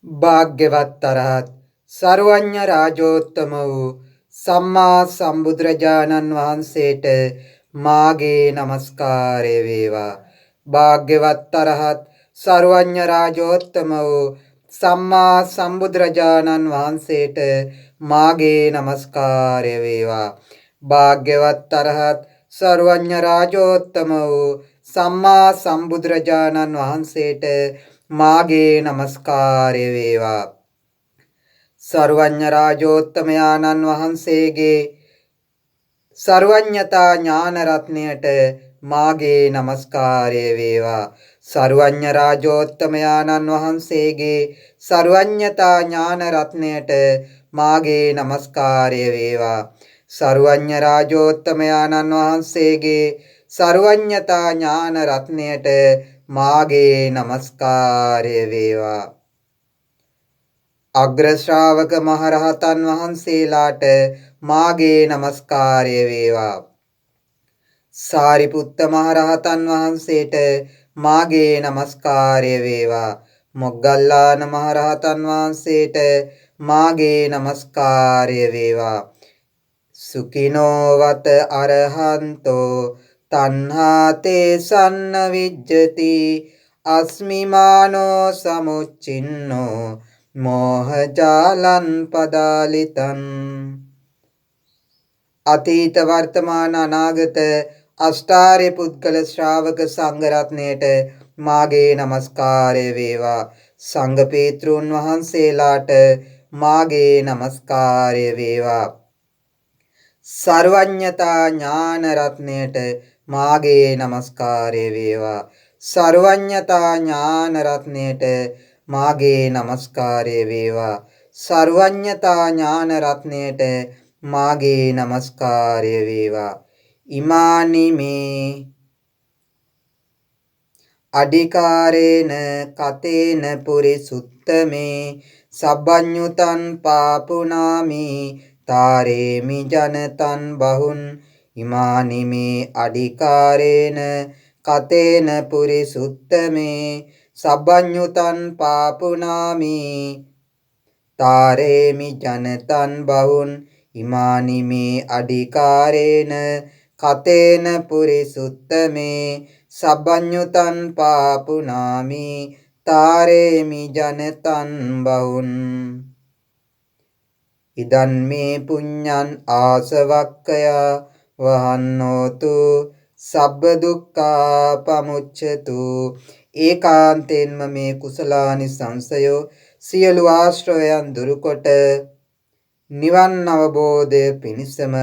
භාග්‍යවත් අරහත් සර්වඥ රාජෝත්තම වූ සම්මා සම්බුදුරජාණන් වහන්සේට මාගේ නමස්කාරය වේවා. භාග්‍යවත් අරහත් සර්වඥ රාජෝත්තම වූ සම්මා සම්බුදුරජාණන් වහන්සේට මාගේ නමස්කාරය වේවා. භාග්‍යවත් අරහත් සර්වඥ රාජෝත්තම වූ සම්මා සම්බුදුරජාණන් වහන්සේට මාගේ නමස්කාරය වේවා. සර්වඥ රාජෝත්තමයාණන් වහන්සේගේ සර්වඥතා ඥාන රත්නයට මාගේ නමස්කාරය වේවා. සර්වඥ රාජෝත්තමයාණන් වහන්සේගේ සර්වඥතා ඥාන රත්නයට මාගේ නමස්කාරය වේවා. සර්වඥ රාජෝත්තමයාණන් වහන්සේගේ සර්වඥතා ඥාන රත්නයට මාගේ නමස්කාරය වේවා. අග්‍ර ශ්‍රාවක මහරහතන් වහන්සේලාට මාගේ නමස්කාරය වේවා. සාරිපුත්ත මහරහතන් වහන්සේට මාගේ නමස්කාරය වේවා. මොග්ගල්ලාන මහරහතන් වහන්සේට මාගේ නමස්කාරය වේවා. සුඛිනෝවත අරහන්තෝ තණ්හාතේ සන්න විජ්ජති අස්මිමානෝ සමුච්චින්නෝ මෝහජාලං පදාලිතං. අතීත වර්තමාන අනාගත අෂ්ටාර්ය පුද්ගල ශ්‍රාවක සංඝ රත්නයට මාගේ නමස්කාරය වේවා. සංඝ පීත්‍රුන් වහන්සේලාට මාගේ නමස්කාරය වේවා. සර්වඥතා ඥාන රත්නයට මාගේ නමස්කාරය වේවා. සර්වඥතා ඥාන රත්නයට මාගේ නමස්කාරය වේවා. සර්වඥතා ඥාන රත්නයට මාගේ නමස්කාරය වේවා. ඉමානි මේ අඩිකාරේන කතේන පුරිසුත්තමේ සබ්බඤ්ඤුතං පාපුනාමි තාරේමි ජනතං බහුන්. ඉමානි මේ අඩිකාරේන කතේන පුරිසුත්තමේ සබ්බඤ්ඤුතං පාපුනාමි තාරේමි ජනතං බහුන්. ඉමානි මේ අඩිකාරේන කතේන පුරිසුත්තමේ සබ්බඤ්ඤුතං පාපුනාමි තාරේමි ජනතං බහුන්. ඉදන් මේ පුඤ්ඤං ආසවක්ඛයා වහන්නෝතු සබ්බ දුක්ඛා පමුච්ඡතු. ඒකාන්තයෙන්ම මේ කුසලානිසංසයෝ සියලු ආශ්‍රයයන් දුරුකොට නිවන් අවබෝධය පිණිසම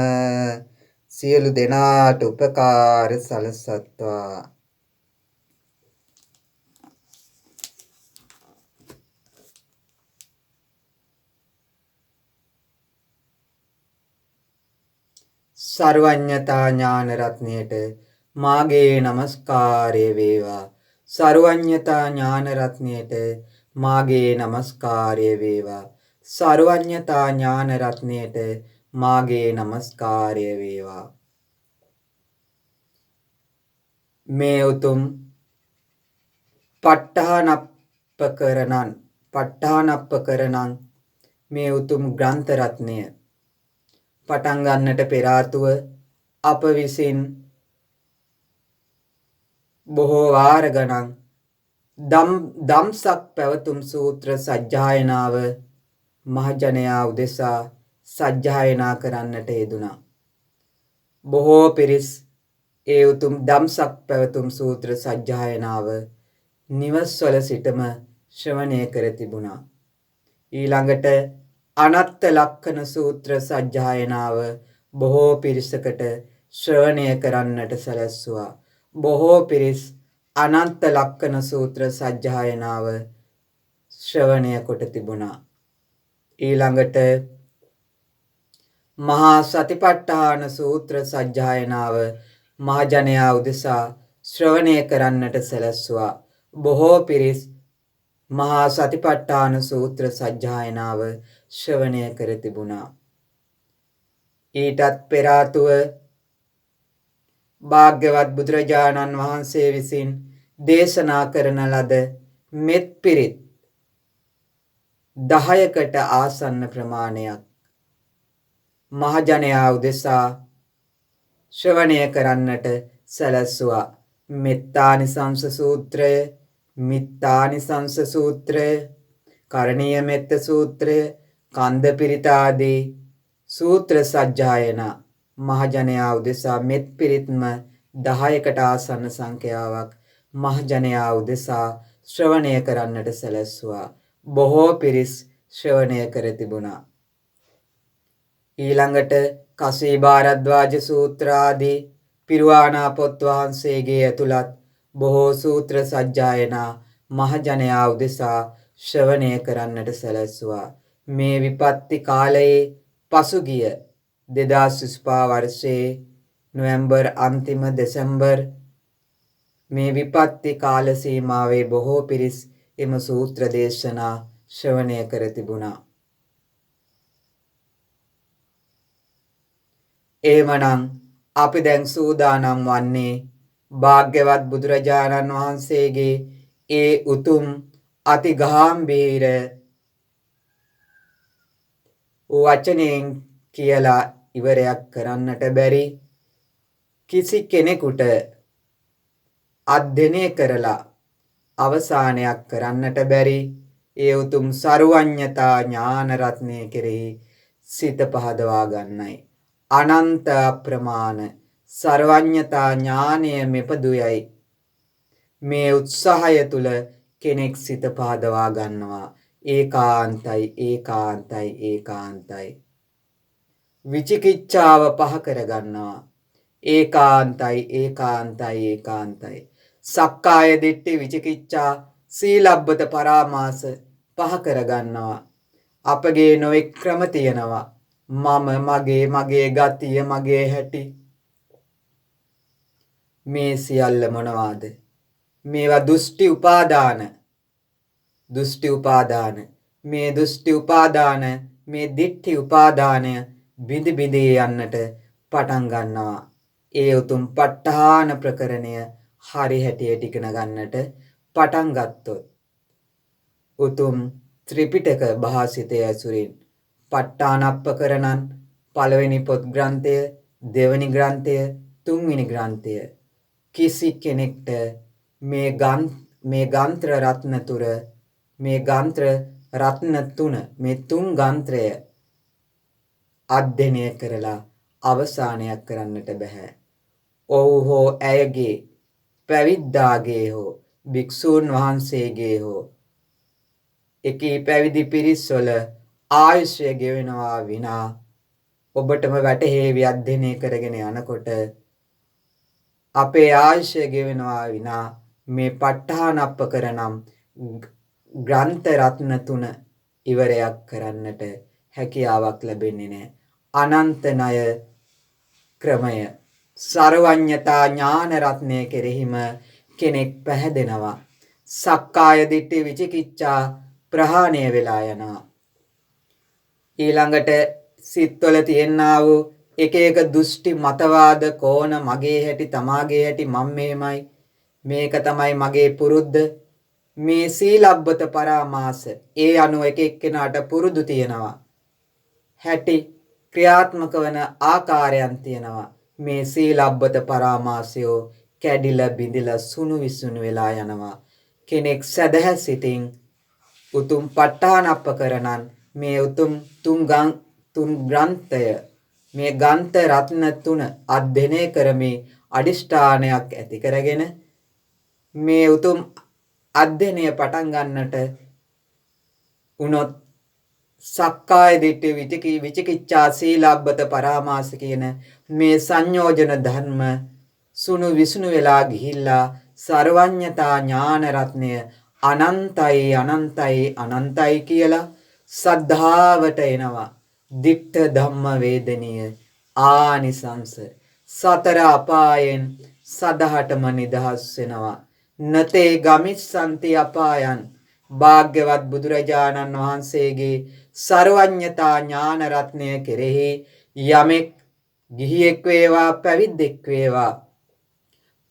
සියලු දෙනාට උපකාර සලසත්වා. සර්වඥතා ඥාන රත්නයට මාගේ නමස්කාරය වේවා. සර්වඥතා ඥාන රත්නයට මාගේ නමස්කාරය වේවා. සර්වඥතා ඥාන රත්නයට මාගේ නමස්කාරය වේවා. මේ උතුම් ප ဋ මේ උතුම් ග්‍රන්ථ රත්නය පටන් ගන්නට පෙර ආතුව අප විසින් බොහෝ වාර ගණන් දම්සක් පැවතුම් සූත්‍ර සජ්ජායනාව මහජනයා උදෙසා සජ්ජායනා කරන්නට යෙදුණා. බොහෝ පිරිස් ඒ උතුම් දම්සක් පැවතුම් සූත්‍ර සජ්ජායනාව නිවස්වල සිටම ශ්‍රවණය කර තිබුණා. ඊළඟට අනත්ත ලක්ඛණ සූත්‍ර සජ්ජායනාව බොහෝ පිරිසකට ශ්‍රවණය කරන්නට සැලැස්සුවා. බොහෝ පිරිස් අනත්ත ලක්ඛණ සූත්‍ර සජ්ජායනාව ශ්‍රවණය කොට තිබුණා. ඊළඟට මහා සතිපට්ඨාන සූත්‍ර සජ්ජායනාව මහජනයා උදෙසා ශ්‍රවණය කරන්නට සැලැස්සුවා. බොහෝ පිරිස් මහා සතිපට්ඨාන සූත්‍ර සජ්ජායනාව ශ්‍රවණය කර තිබුණා. ඊටත් පෙර ආතුව භාග්‍යවත් බුදුරජාණන් වහන්සේ විසින් දේශනා කරන ලද මෙත් පිරිත් 10කට ආසන්න ප්‍රමාණයක් මහජනයා උදෙසා ශ්‍රවණය කරන්නට සැලැස්සුවා. මෙත්තානිසංස සූත්‍රය, මිත්තානිසංස සූත්‍රය, කරණීය මෙත්ත සූත්‍රය, කන්ද පිරිත ආදී සූත්‍ර සජ්ජායනා මහජනයා උදෙසා මෙත් පිරිත්ම 10කට ආසන්න සංඛ්‍යාවක් මහජනයා උදෙසා ශ්‍රවණය කරන්නට සැලැස්සුවා. බොහෝ පිරිස් ශ්‍රවණය කර තිබුණා. ඊළඟට කසී භාරද්වාජ සූත්‍ර ආදී පිරුවානා පොත් වහන්සේගේ ඇතුළත් බොහෝ සූත්‍ර සජ්ජායනා මහජනයා උදෙසා ශ්‍රවණය කරන්නට සැලැස්සුවා. මේ විපත්ති කාලයේ පසුගිය 2025 වර්ෂයේ නොවැම්බර් අන්තිම දෙසැම්බර් මේ විපත්ති කාල සීමාවේ බොහෝ පිරිස් එම සූත්‍ර දේශනා ශ්‍රවණය කර තිබුණා. එහෙමනම් අපි දැන් සූදානම් වන්නේ භාග්‍යවත් බුදුරජාණන් වහන්සේගේ ඒ උතුම් අති ගාම්භීර වචනයෙන් කියලා ඉවරයක් කරන්නට බැරි කිසි කෙනෙකුට අධ්‍යයනය කරලා අවසානයක් කරන්නට බැරි ඒ උතුම් සර්වඥතා ඥාන රත්නය කෙරෙහි සිත පහදවා ගන්නයි. අනන්ත අප්‍රමාණ සර්වඥතා ඥානය මෙපදුයයි මේ උත්සාහය තුල කෙනෙක් සිත පහදවා ගන්නවා. ඒකාන්තයි ඒකාන්තයි ඒකාන්තයි. විචිකිච්ඡාව පහ කර ගන්නවා. ඒකාන්තයි ඒකාන්තයි ඒකාන්තයි. සක්කාය දිට්ඨි විචිකිච්ඡා සීලබ්බත පරාමාස පහ කර ගන්නවා. අපගේ නොඑක් ක්‍රම තියෙනවා. මම මගේ ගතිය මගේ හැටි මේ සියල්ල මොනවාද? මේවා දෘෂ්ටි උපාදාන. දෘෂ්ටි උපාදාන මේ දෘෂ්ටි උපාදාන මේ දිට්ඨි උපාදානය බිඳ බිඳ යන්නට පටන් ගන්නවා. ඒ උතුම් ප ဋ ාණ ප්‍රකරණය හරි හැටියට ඉගෙන ගන්නට පටන් ගත්තොත් උතුම් ත්‍රිපිටක භාසිතය ඇසුරින් ප ဋ ාණප්පකරණන් පළවෙනි පොත් ග්‍රන්ථය, දෙවෙනි ග්‍රන්ථය, තුන්වෙනි ග්‍රන්ථය කිසි කෙනෙක්ට මේ ගාන්ත්‍ර රත්න තුර මේ ගාන්ත්‍ර රත්න තුන මේ තුන් ගාන්ත්‍රය අධ්‍යයනය කරලා අවසානයක් කරන්නට බෑ. ඔහු හෝ ඇයගේ පැවිද්දාගේ හෝ භික්ෂූන් වහන්සේගේ හෝ එකී පැවිදි පිරිස්වල ආයුෂය ගෙවෙනවා විනා ඔබටම වැටහේවි අධ්‍යයනය කරගෙන යනකොට අපේ ආයුෂය ගෙවෙනවා විනා මේ ප ဋ ාණප්පකරණම් ග්‍රන්ථ රත්න තුන ඉවරයක් කරන්නට හැකියාවක් ලැබෙන්නේ නැහැ. අනන්ත ණය ක්‍රමය සර්වඥතා ඥාන රත්නය කෙරෙහිම කෙනෙක් පැහැදෙනවා. සක්කාය දිට්ඨි විචිකිච්ඡා ප්‍රහාණය වෙලා යනවා. ඊළඟට සිත්වල තියෙනා වූ එක එක දෘෂ්ටි මතවාද කෝණ මගේ හැටි තමාගේ හැටි මම මෙහෙමයි මේක තමයි මගේ පුරුද්ද මේ සීලබ්බත පරාමාස ඒ අනුව එක එක්කෙනාට පුරුදු තියෙනවා. හැටි ක්‍රියාත්මක වන ආකාරයන් තියෙනවා. මේ සීලබ්බත පරාමාසයෝ කැඩිලා බිඳිලා සුණු විසුණු වෙලා යනවා. කෙනෙක් සදහැ සිටින් උතුම් ප ဋ ාණප්පකරණන් මේ උතුම් තුන් ග්‍රන්ථය මේ ග්‍රන්ථ රත්න තුන අධ්‍යයනය කරමි අදිෂ්ඨානයක් ඇති කරගෙන මේ උතුම් අධ්‍යයනය පටන් ගන්නට උනොත් සක්කාය දිට්ඨි විචිකිච්ඡා සීලබ්බත පරාමාස කියන මේ සංයෝජන ධර්ම සුණු විසුණු වෙලා ගිහිල්ලා සර්වඥතා ඥාන රත්නය අනන්තයි අනන්තයි අනන්තයි කියලා සද්ධාවට එනවා. දිට්ඨ ධම්ම වේදනීය ආනිසංස සතර අපායෙන් සදහටම නිදහස් වෙනවා. නතේ ගමිස්සන්ති අපායන් භාග්‍යවත් බුදුරජාණන් වහන්සේගේ සර්වඥතා ඥාන රත්නය කෙරෙහි යමෙක් ගිහියෙක් වේවා පැවිද්දෙක් වේවා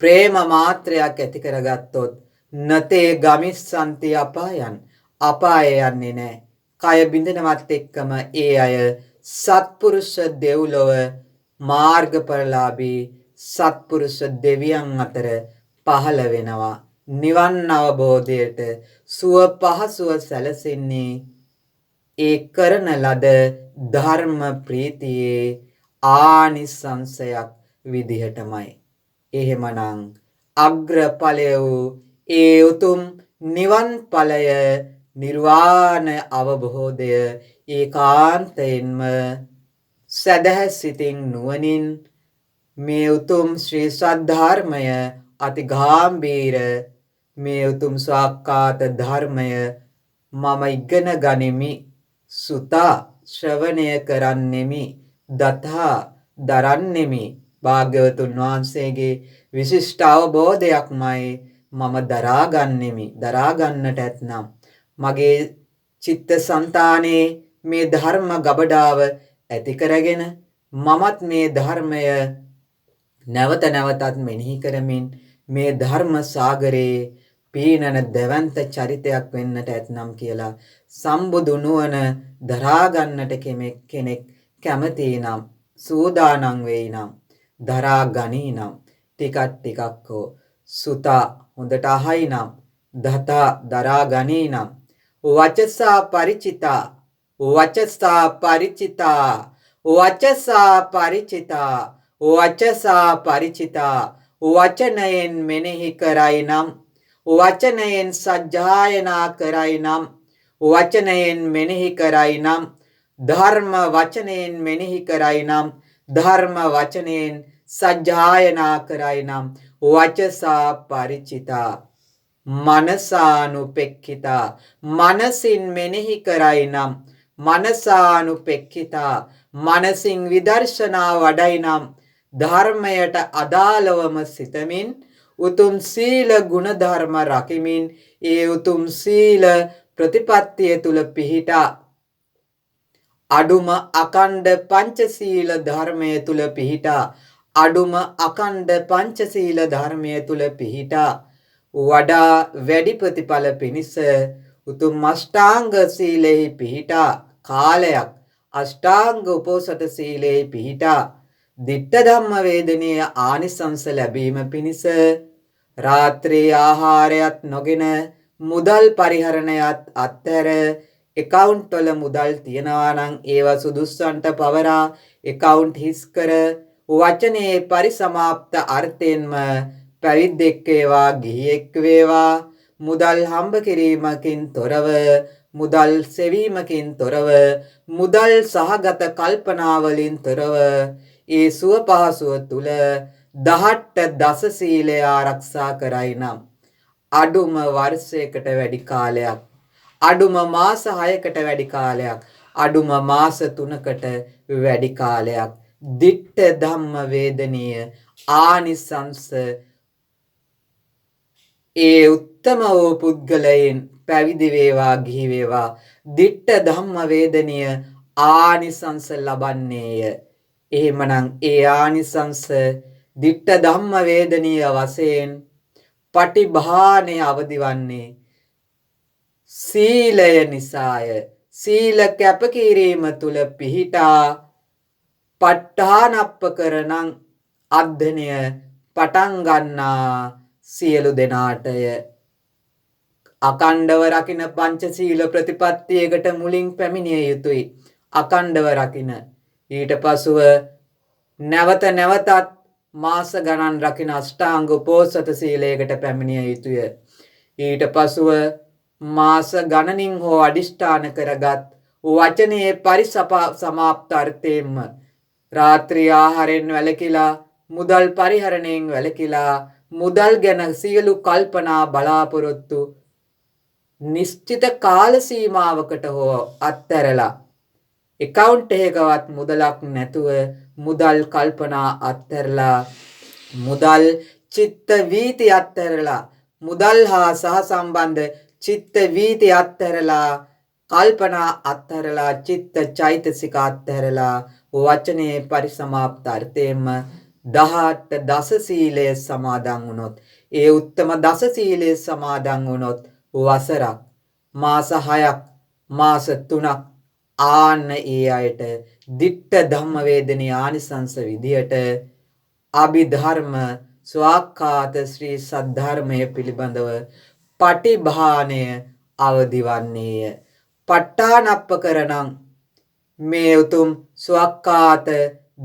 ප්‍රේම මාත්‍රයක් ඇති කරගත්තොත් නතේ ගමිස්සන්ති අපායන් අපාය යන්නේ නැහැ. කය බිඳනවත් එක්කම ඒ අය සත්පුරුෂ දෙව්ලොව මාර්ගඵලලාභී සත්පුරුෂ දෙවියන් අතර පහළ වෙනවා. නිවන් අවබෝධයට සුව පහසුව සැලසෙන්නේ ඒ කරන ලද ධර්ම ප්‍රීතියේ ආනිසංසයක් විදිහටමයි. එහෙමනම් අග්‍රඵලය වූ ඒ උතුම් නිවන් ඵලය නිර්වාණ අවබෝධය ඒකාන්තයෙන්ම සදහැ සිතින් නුවණින් මේ උතුම් ශ්‍රී සද්ධර්මය අතිගාම්භීර මේ උතුම් සාක්කාත ධර්මය මම ඉගෙන ගනිමි සුතා ශ්‍රවණය කරන්නෙමි දතා දරන්නෙමි භාග්‍යවතුන් වහන්සේගේ විශිෂ්ට අවබෝධයක්මයි මම දරා ගන්නට ඇතනම් මගේ චිත්ත සංතානයේ මේ ධර්ම ගබඩාව ඇති කරගෙන මමත් මේ ධර්මය නැවත නැවතත් මෙනෙහි කරමින් මේ ධර්ම සාගරේ පීනන දෙවන්ත චරිතයක් වෙන්නට ඇතනම් කියලා සම්බුදු නුවණ දරා ගන්නට කෙනෙක් කැමති නම් සූදානම් වෙයි නම් දරා ගනී නම් ටිකක් හෝ සුතා හොඳට අහයි නම් දතා දරා ගනී නම් වචසා පරිචිතා වචසා පරිචිතා වචසා පරිචිතා වචසා පරිචිතා වචනයෙන් මෙනෙහි කරයි නම් වචනයෙන් සජ්ජායනා කරයි නම් වචනයෙන් මෙනෙහි කරයි නම් ධර්ම වචනයෙන් මෙනෙහි කරයි නම් ධර්ම වචනයෙන් සජ්ජායනා කරයි නම් වචසා පරිචිතා මනසානුපෙක්ඛිතා මනසින් මෙනෙහි කරයි නම් මනසානුපෙක්ඛිතා මනසින් විදර්ශනා වඩයි නම් ධර්මයට අදාළවම සිතමින් උතුම් සීල ගුණ ධර්ම රකිමින් ඒ උතුම් සීල ප්‍රතිපත්තිය තුල පිහිටා අඩුම අකණ්ඩ පංචශීල ධර්මයේ තුල පිහිටා අඩුම අකණ්ඩ පංචශීල ධර්මයේ තුල පිහිටා වඩා වැඩි ප්‍රතිඵල පිණිස උතුම් අෂ්ටාංග සීලෙහි පිහිටා කාලයක් අෂ්ටාංග උපෝසත සීලෙහි පිහිටා දිට්ඨ ධම්ම වේදනීය ආනිසංස ලැබීම පිණිස රාත්‍රී ආහාරයත් නොගෙන මුදල් පරිහරණයත් අත්හැර account වල මුදල් තියනවා නම් ඒවා සුදුස්සන්ට පවරා account හිස් කර වචනේ පරිසමාප්ත අර්ථයෙන්ම පැවිද්දෙක් වේවා ගිහියෙක් වේවා මුදල් හම්බ කිරීමකින් තොරව මුදල් සෙවීමකින් තොරව මුදල් සහගත කල්පනාවලින් තොරව ඒ සුව පහසුව තුල දහට්ට දස සීලය ආරක්ෂා කරයි නම් අඩුම වර්ෂයකට වැඩි කාලයක් අඩුම මාස 6කට වැඩි කාලයක් අඩුම මාස 3කට වැඩි කාලයක් දිට්ඨ ධම්ම වේදනීය ආනිසංස ඒ උත්තම වූ පුද්ගලයන් පැවිදි වේවා ගිහි වේවා දිට්ඨ ධම්ම වේදනීය ආනිසංස ලබන්නේය. එහෙමනම් ඒ ආනිසංස දිට්ඨ ධම්ම වේදනීය වශයෙන් පටිභානේ අවදිවන්නේ සීලය නිසාය. සීල කැපකිරීම තුල පිහිටා ප ဋ ාණප්පකරණං අධ්‍යනය පටන් ගන්නා සියලු දෙනාටය. අකණ්ඩව රකින්න පංචශීල ප්‍රතිපත්තියකට මුලින් පැමිණිය යුතුයි. අකණ්ඩව රකින්න. ඊට පසුව නැවත නැවතත් මාස ගණන් රකින්න අෂ්ටාංග උපෝසත සීලයකට පැමිණිය යුතුය. ඊට පසුව මාස ගණනින් හෝ අදිෂ්ඨාන කරගත් වචනේ පරිසමාප්තාර්ථයෙන්ම රාත්‍රී ආහාරයෙන් වැළකීලා මුදල් පරිහරණයෙන් වැළකීලා මුදල් ගැන සියලු කල්පනා බලාපොරොත්තු නිශ්චිත කාල සීමාවකට හෝ අත්හැරලා account එකකවත් මුදලක් නැතුව මුදල් කල්පනා අත්හැරලා මුදල් චිත්ත වීති අත්හැරලා මුදල් හා සහසම්බන්ධ චිත්ත වීති අත්හැරලා කල්පනා අත්හැරලා චිත්ත චෛතසික අත්හැරලා වචනේ පරිසමාප්ත අර්ථයෙන්ම 18 දස සීලය සමාදන් වුණොත් ඒ උත්තම දස සීලය සමාදන් වුණොත් වසරක් මාස 6ක් මාස 3ක් ආන්න ඒ අයට ditta ධම්ම වේදනී ආනිසංස විදියට අභිධර්ම ස්වාක්ඛාත ශ්‍රී සද්ධර්මය පිළිබඳව පටිභාණය අවදිවන්නේය. ප ဋ ාණප්පකරණං මේ උතුම් ස්වාක්ඛාත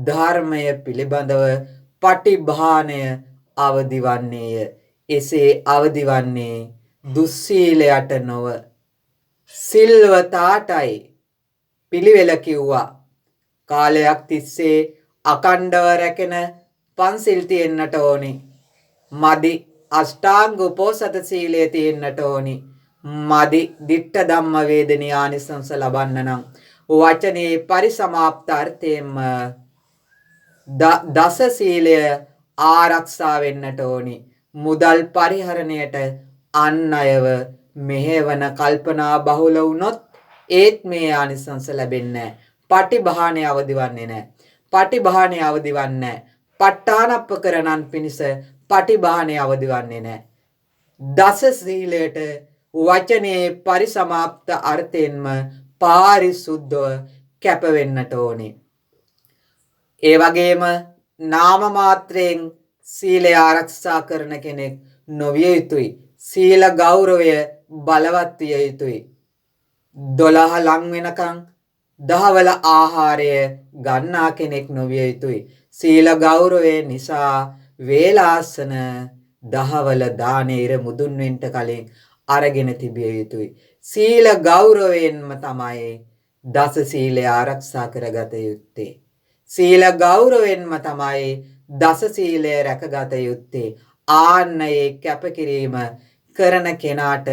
ධර්මය පිළිබඳව පටිභාණය අවදිවන්නේය. එසේ අවදිවන්නේ දුස්සීලයට නොව සිල්වතාටයි. පිළිවෙල කිව්වා. කාලයක් තිස්සේ අකණ්ඩව රැකෙන පන්සිල් තියෙන්නට ඕනි. මදි අෂ්ටාංග උපෝසත සීලය තියෙන්නට ඕනි. මදි ditta ධම්ම වේදනී ආනිසංස ලබන්න නම් වචනේ පරිසමාප්ත අර්ථයෙන්ම දස සීලය ආරක්ෂා වෙන්නට ඕනි. මුදල් පරිහරණයට අන් අයව මෙහෙවන කල්පනා බහුල වුණොත් ඒත් මේ ආනිසංස ලැබෙන්නේ නැහැ. පටිභාණය අවදිවන්නේ නැහැ. පටිභාණය අවදිවන්නේ නැහැ. ප ဋ ාණප්පකරණන් පිණිස පටිභාණය අවදිවන්නේ නැහැ. දස සීලයට වචනේ පරිසමාප්ත අර්ථයෙන්ම පාරිසුද්ධව කැප වෙන්නට ඕනේ. ඒ වගේම නාම මාත්‍රයෙන් සීලය ආරක්ෂා කරන කෙනෙක් නොවිය යුතුයි. සීල ගෞරවය බලවත් විය යුතුයි. 12 ලං වෙනකන් දහවල ආහාරය ගන්නා කෙනෙක් නොවිය යුතුයි. සීල ගෞරවය නිසා වේලාසන දහවල දානේ ඉර මුදුන් වෙන්න කලින් අරගෙන තිබිය යුතුයි. සීල ගෞරවයෙන්ම තමයි දස සීලය ආරක්ෂා කරගත යුත්තේ. සීල ගෞරවයෙන්ම තමයි දස සීලය රැකගත යුත්තේ. ආන්න ඒ කැපකිරීම කරන කෙනාට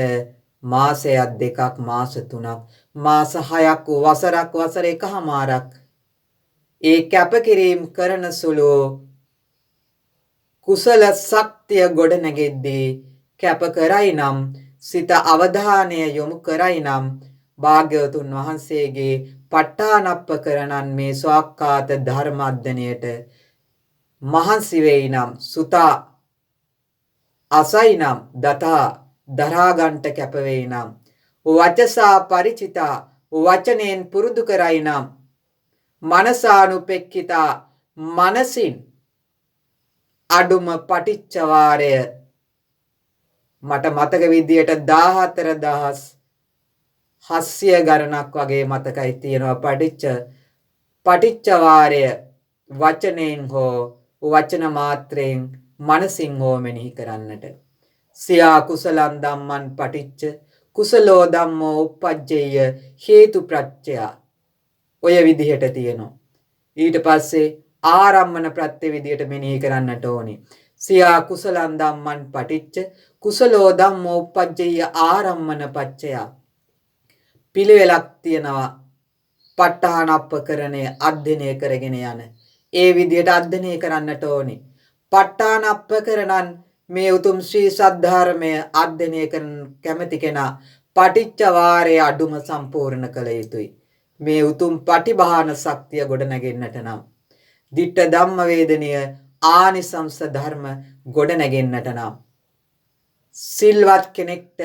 මාසයක් දෙකක් මාස 3ක් මාස 6ක් වසරක් වසර එකහමාරක් ඒ කැපකිරීම කරන සුළු කුසල ශක්තිය ගොඩ නැගෙද්දී කැප කරයි නම් සිත අවධානය යොමු කරයි නම් භාග්‍යවතුන් වහන්සේගේ ප ဋ ාණප්පකරණන් මේ ස්වාක්ඛාත ධර්ම අධ්‍යයනයට මහන්සි වෙයි නම් සුතා අසයි නම් දතා දරා ගන්නට කැප වෙයි නම් වචසා ಪರಿචිතා වචනෙන් පුරුදු කරයි නම් මනසානුපෙක්ඛිතා මනසින් අඩුම පටිච්ච වාරය මට මතක විදියට 14700 ගණනක් වගේ මතකයි තියෙනවා. පටිච්ච වාරය වචනෙන් හෝ වචන මාත්‍රයෙන් මනසින් හෝ මෙනෙහි කරන්නට. සියා කුසලං ධම්මං පටිච්ච කුසලෝ ධම්මෝ uppajjeyya හේතු ප්‍රත්‍යය ඔය විදිහට තියෙනවා. ඊට පස්සේ ආරම්මන ප්‍රත්‍ය විදිහට මෙනෙහි කරන්නට ඕනි. සියා කුසලං ධම්මං පටිච්ච කුසලෝ ධම්මෝ uppajjeyya ආරම්මන පච්චය පිළිවෙලක් තියෙනවා. ප ဋ ාණප්පකරණය අධ්‍යයනය කරගෙන යන ඒ විදිහට අධ්‍යයනය කරන්නට ඕනි. ප ဋ ාණප්පකරණන් මේ උතුම් ශ්‍රී සද්ධර්මය අධ්‍යයනය කරන කැමැති කෙනා පටිච්ච වාරය අඩුම සම්පූර්ණ කළ යුතුයි. මේ උතුම් පටිභාන ශක්තිය ගොඩ නැගෙන්නට නම් ditta ධම්ම වේදනීය ආනිසංස ධර්ම ගොඩ නැගෙන්නට නම් සිල්වත් කෙනෙක්ට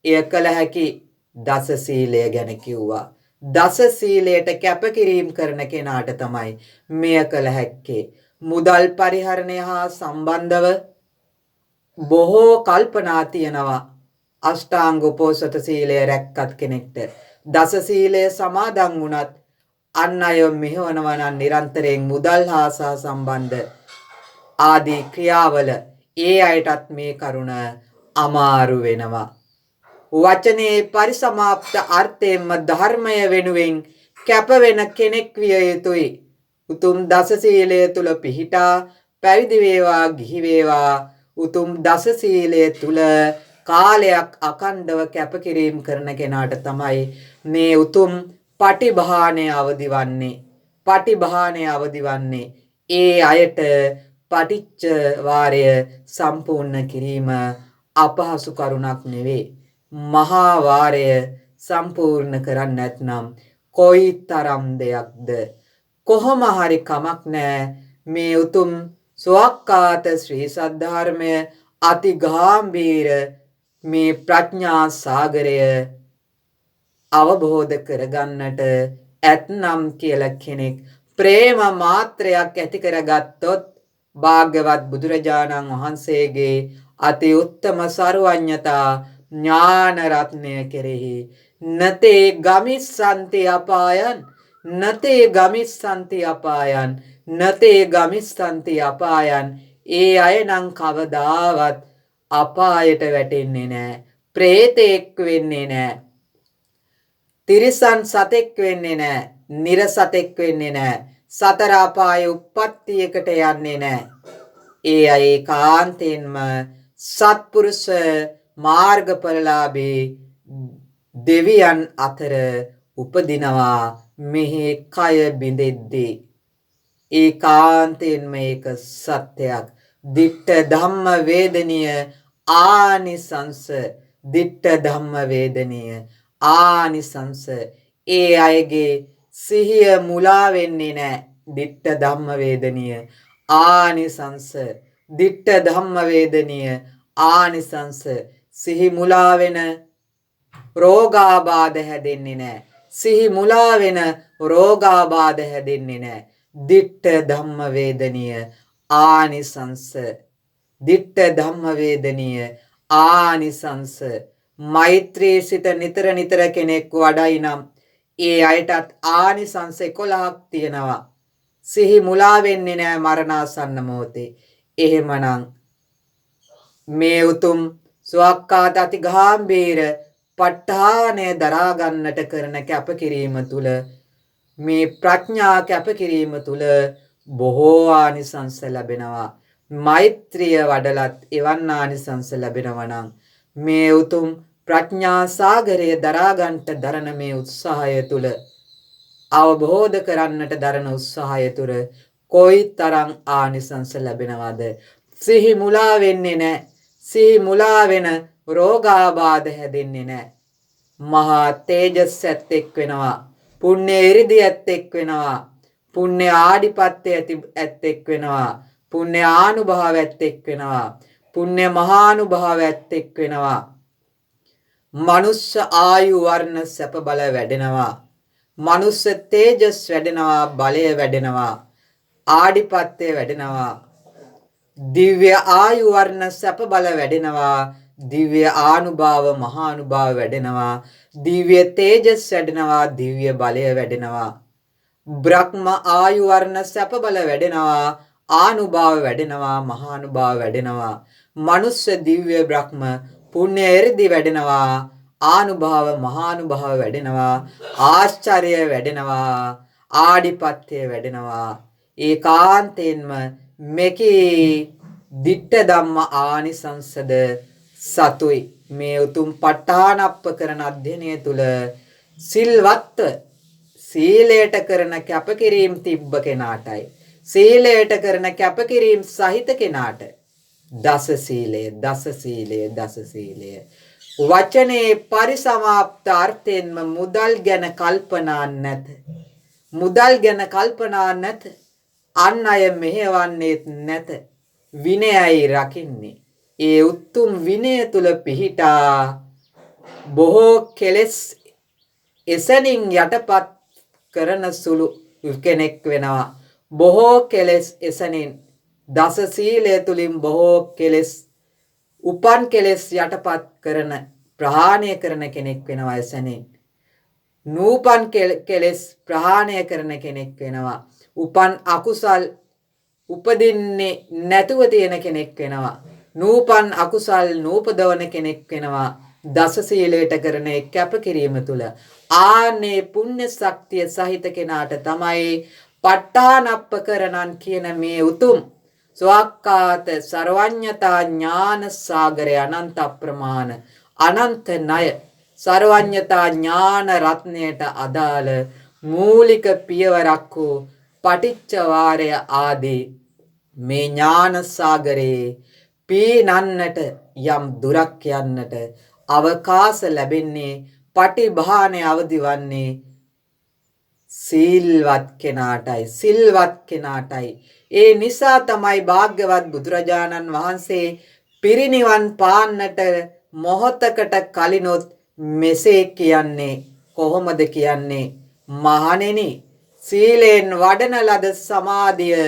එය කළ හැකි දස සීලය ගැන කිව්වා. දස සීලයට කැපකිරීම කරන කෙනාට තමයි මෙය කළ හැක්කේ. මුදල් පරිහරණය හා සම්බන්ධව බොහෝ කල්පනා තියනවා. අෂ්ටාංග උපෝසත සීලය රැක්කත් කෙනෙක්ට දස සීලය සමාදන් වුණත් අන් අය මෙහෙවනවා නම් නිරන්තරයෙන් මුදල් හා සම්බන්ධ ආදී ක්‍රියාවල ඒ අයටත් මේ කරුණ අමාරු වෙනවා. වචනේ පරිසමාප්ත අර්ථයෙන්ම ධර්මය වෙනුවෙන් කැප වෙන කෙනෙක් විය යුතුයි. උතුම් දස සීලය තුල පිහිටා පැවිදි වේවා ගිහි වේවා උතුම් දස සීලය තුල කාලයක් අකණ්ඩව කැපකිරීම කරන කෙනාට තමයි මේ උතුම් පටිභාණය අවදිවන්නේ. පටිභාණය අවදිවන්නේ ඒ අයට පටිච්ච වාරය සම්පූර්ණ කිරීම අපහසු කරුණක් නෙවෙයි. මහා වාරය සම්පූර්ණ කරන්නේ නැත්නම් කොයිතරම් දෙයක්ද. කොහොම හරි කමක් නැහැ. මේ උතුම් ස්වාක්ඛාත ශ්‍රී සද්ධර්මය අති ගාම්භීර මේ ප්‍රඥා සාගරය අවබෝධ කරගන්නට ඇතනම් කියලා කෙනෙක් ප්‍රේම මාත්‍රයක් ඇති කරගත්තොත් භාග්‍යවත් බුදුරජාණන් වහන්සේගේ අති උත්තම සර්වඥතා ඥාන රත්නය කෙරෙහි නතේ ගමිස්සන්ති අපායන් නතේ ගමිස්සන්ති අපායන් නතේ ගමිස්සන්ති අපායන් ඒ අය නම් කවදාවත් අපායට වැටෙන්නේ නැහැ ප්‍රේතෙක් වෙන්නේ නැහැ තිරිසන් සතෙක් වෙන්නේ නැහැ නිරසතෙක් වෙන්නේ නැහැ සතර අපායේ උප්පත්තියකට යන්නේ නැහැ ඒ අය ඒකාන්තයෙන්ම සත්පුරුෂ මාර්ගඵලලාභී දෙවියන් අතර උපදිනවා මෙහි කය බිඳෙද්දී ඒකාන්තයෙන්ම ඒක සත්‍යයක් ditta dhamma vedaniya ආනිසංස ditta dhamma vedaniya ආනිසංස ඒ අයගේ සිහිය මුලා වෙන්නේ නැහැ ditta dhamma vedaniya ආනිසංස ditta dhamma vedaniya ආනිසංස සිහි මුලා වෙන රෝගාබාධ හැදෙන්නේ නැහැ සිහි මුලා වෙන රෝගාබාධ හැදෙන්නේ නැහැ ditta dhamma vedaniya ආනිසංස ditta dhamma vedaniya ආනිසංස මෛත්‍රී සිත නිතර නිතර කෙනෙක් වඩයි නම් ඒ අයටත් ආනිසංස 11ක් තියෙනවා සිහි මුලා වෙන්නේ නැහැ මරණාසන්න මොහොතේ එහෙමනම් මේ උතුම් සුවක්කාත අති ගාම්භීර ප ဋ ාණය දරා ගන්නට කරන කැපකිරීම තුල මේ ප්‍රඥා කැපකිරීම තුල බොහෝ ආනිසංස ලැබෙනවා මෛත්‍රිය වඩලත් එවන් ආනිසංස ලැබෙනවා නම් මේ උතුම් ප්‍රඥා සාගරය දරා ගන්නට දරන මේ උත්සාහය තුල අවබෝධ කරන්නට දරන උත්සාහය තුල කොයිතරම් ආනිසංස ලැබෙනවද සිහි මුලා වෙන්නේ නැහැ සිහි මුලා වෙන රෝගාබාධ හැදෙන්නේ නැහැ මහා තේජස් ඇත්තෙක් වෙනවා පුණ්‍ය ඉරිදි ඇත්තෙක් වෙනවා පුණ්‍ය ආඩිපත්‍ය ඇත්තෙක් වෙනවා පුණ්‍ය ආනුභාව ඇත්තෙක් වෙනවා පුණ්‍ය මහානුභාව ඇත්තෙක් වෙනවා මනුෂ්‍ය ආයු වර්ණ සැප බල වැඩෙනවා මනුෂ්‍ය තේජස් වැඩෙනවා බලය වැඩෙනවා ආඩිපත්‍ය වැඩෙනවා දිව්‍ය ආයු වර්ණ සැප බල වැඩෙනවා දිව්‍ය ආනුභාව මහානුභාව වැඩෙනවා දිව්‍ය තේජස් වැඩෙනවා දිව්‍ය බලය වැඩෙනවා බ්‍රහ්ම ආයු වර්ණ සැප බල වැඩෙනවා ආනුභාව වැඩෙනවා මහානුභාව වැඩෙනවා මනුෂ්‍ය දිව්‍ය බ්‍රහ්ම පුණ්‍ය එරිදි වැඩෙනවා ආනුභාව මහානුභාව වැඩෙනවා ආශ්චර්ය වැඩෙනවා ආඩිපත්‍ය වැඩෙනවා ඒකාන්තයෙන්ම මෙකී ditta dhamma ආනිසංසද සතුයි මේ උතුම් ප ဋ ාණප්ප කරන අධ්‍යයනය තුල සිල්වත්ව සීලයට කරන කැපකිරීම තිබ්බ කෙනාටයි සීලයට කරන කැපකිරීම සහිත කෙනාට දස සීලය වචනේ පරිසමාප්ත අර්ථයෙන්ම මුදල් ගැන කල්පනා නැත අන් අය මෙහෙවන්නේත් නැත විනයයි රකින්නේ ඒ උතුම් විනය තුල පිහිටා බොහෝ කෙලෙස් එසනින් යටපත් කරන සුළු කෙනෙක් වෙනවා බොහෝ කෙලෙස් එසනින් දස සීලය තුලින් බොහෝ කෙලෙස් උපන් කෙලෙස් යටපත් කරන ප්‍රහාණය කරන කෙනෙක් වෙනවා එසනින් නූපන් කෙලෙස් ප්‍රහාණය කරන කෙනෙක් වෙනවා උපන් අකුසල් උපදින්නේ නැතුව තියෙන කෙනෙක් වෙනවා නූපන් අකුසල් නූපදවන කෙනෙක් වෙනවා දස සීලයට කරන කැපකිරීම තුල ආනේ පුණ්‍ය ශක්තිය සහිත කෙනාට තමයි ප ဋ ාණප්පකරණන් කියන මේ උතුම් ස්වාක්කාත සර්වඥතා ඥාන සාගරය අනන්ත ප්‍රමාණ අනන්ත ණය සර්වඥතා ඥාන රත්නයට අදාළ මූලික පියවරක් වූ පටිච්ච වාරය ආදී මේ ඥාන සාගරේ පීනන්නට යම් දුරක් යන්නට අවකාශ ලැබෙන්නේ පටිභානේ අවදිවන්නේ සිල්වත් කෙනාටයි ඒ නිසා තමයි භාග්‍යවත් බුදුරජාණන් වහන්සේ පිරිනිවන් පාන්නට මොහොතකට කලිනොත් මෙසේ කියන්නේ කොහොමද කියන්නේ? මහණෙනි, සීලෙන් වඩන ලද සමාධිය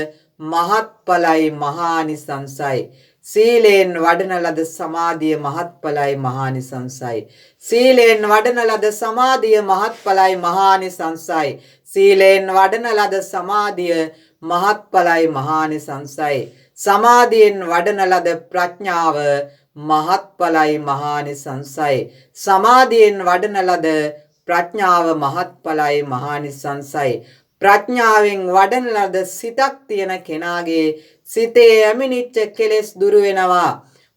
මහත්ඵලයි මහානිසංසයි. සීලෙන් වඩන ලද සමාධිය මහත්ඵලයි මහානිසංසයි. සීලෙන් වඩන ලද සමාධිය මහත්ඵලයි මහානිසංසයි. සීලෙන් වඩන ලද සමාධිය මහත්ඵලයි මහානිසංසයි. සමාධියෙන් වඩන ලද ප්‍රඥාව මහත්ඵලයි මහානිසංසයි. සමාධියෙන් වඩන ලද ප්‍රඥාව මහත්ඵලයි මහානිසංසයි. ප්‍රඥාවෙන් වඩන ලද සිතක් තියෙන කෙනාගේ සිතේ ඇමිනිච්ච කෙලෙස් දුරු වෙනවා.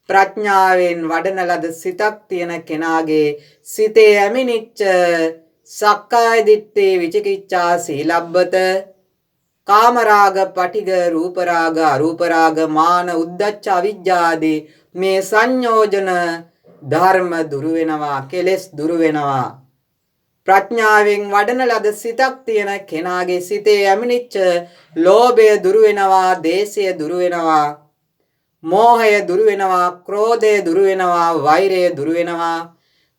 ප්‍රඥාවෙන් වඩන ලද සිතක් තියෙන කෙනාගේ සිතේ ඇමිනිච්ච සක්කාය දිට්ඨි විචිකිච්ඡා සීලබ්බත කාමරාග පටිග රූපරාග අරූපරාග මාන උද්ධච්ච අවිජ්ජාදී මේ සංයෝජන ධර්ම දුරු වෙනවා, කෙලෙස් දුරු වෙනවා. ප්‍රඥාවෙන් වඩන ලද සිතක් තියෙන කෙනාගේ සිතේ ඇමිනිච්ච ලෝභය දුරු වෙනවා, දේශය දුරු වෙනවා, මෝහය දුරු වෙනවා, ක්‍රෝධය දුරු වෙනවා, වෛරය දුරු වෙනවා,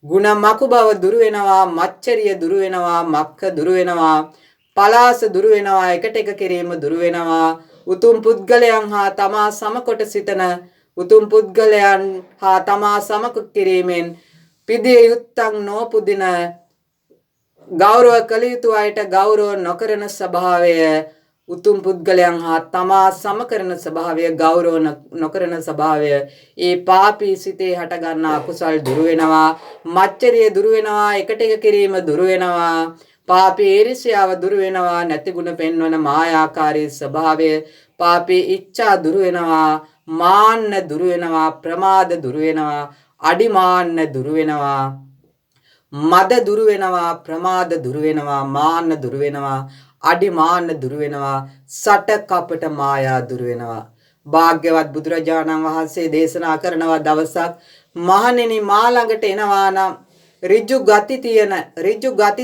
ගුණ මකු බව දුරු වෙනවා, මච්චරිය දුරු වෙනවා, මක්ඛ දුරු වෙනවා, පලාස දුරු වෙනවා, එකට එක කිරීම දුරු වෙනවා, උතුම් පුද්ගලයන් හා තමා සමකොට සිතන උතුම් පුද්ගලයන් හා තමා සමකොට කිරීමෙන් පිදිය යුත්තන් නොපුදින ගෞරව කළ යුතු අයට ගෞරව නොකරන ස්වභාවය, උතුම් පුද්ගලයන් හා තමා සම කරන ස්වභාවය, ගෞරව නොකරන ස්වභාවය, ඒ පාපී සිතේ හටගන්න අකුසල් දුරු වෙනවා, මච්චරිය දුරු වෙනවා, එකට එක කිරීම දුරු වෙනවා, පාපී ඊර්ෂ්‍යාව දුරු වෙනවා, නැති ගුණ පෙන්වන මායාකාරී ස්වභාවය, පාපී ඉච්ඡා දුරු වෙනවා, මාන්න දුරු වෙනවා, ප්‍රමාද දුරු වෙනවා, අඩිමාන්න දුරු වෙනවා, මද දුරු වෙනවා, ප්‍රමාද දුරු වෙනවා, මාන්න දුරු වෙනවා, අඩිමාන්න දුරු වෙනවා, සට කපට මායා දුරු වෙනවා. භාග්‍යවත් බුදුරජාණන් වහන්සේ දේශනා කරනවා දවසක්, මහණෙනි මා ළඟට එනවා නම් ඍජු ගති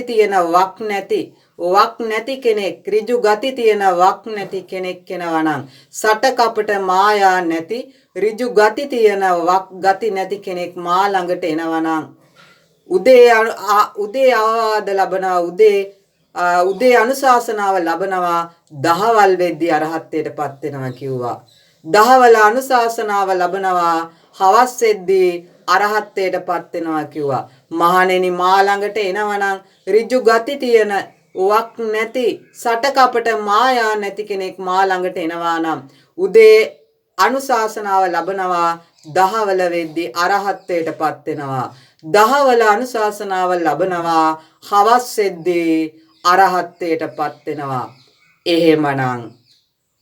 තියෙන වක් නැති කෙනෙක්, ඍජු ගති තියෙන වක් නැති කෙනෙක් කෙනවා නම්, සට කපට මායා නැති ඍජු ගති තියෙන වක් ගති නැති කෙනෙක් මා ළඟට එනවා නම් උදේ අවවාද ලබනවා, උදේ අනුශාසනාව ලබනවා, දහවල් වෙද්දී අරහත්ත්වයටපත් වෙනවා කිව්වා. දහවල අනුශාසනාව ලබනවා, හවස් වෙද්දී අරහත්ත්වයටපත් වෙනවා කිව්වා. මහණෙනි මා ළඟට එනවනම් ඍජු ගති තියෙන වක් නැති සටකපට මායා නැති කෙනෙක් මා ළඟට එනවා නම් උදේ අනුශාසනාව ලබනවා, දහවල වෙද්දී අරහත්ත්වයටපත් වෙනවා. දහවල අනුශාසනාව ලබනවා, හවස් වෙද්දී අරහත්ත්වයටපත් වෙනවා. එහෙමනම්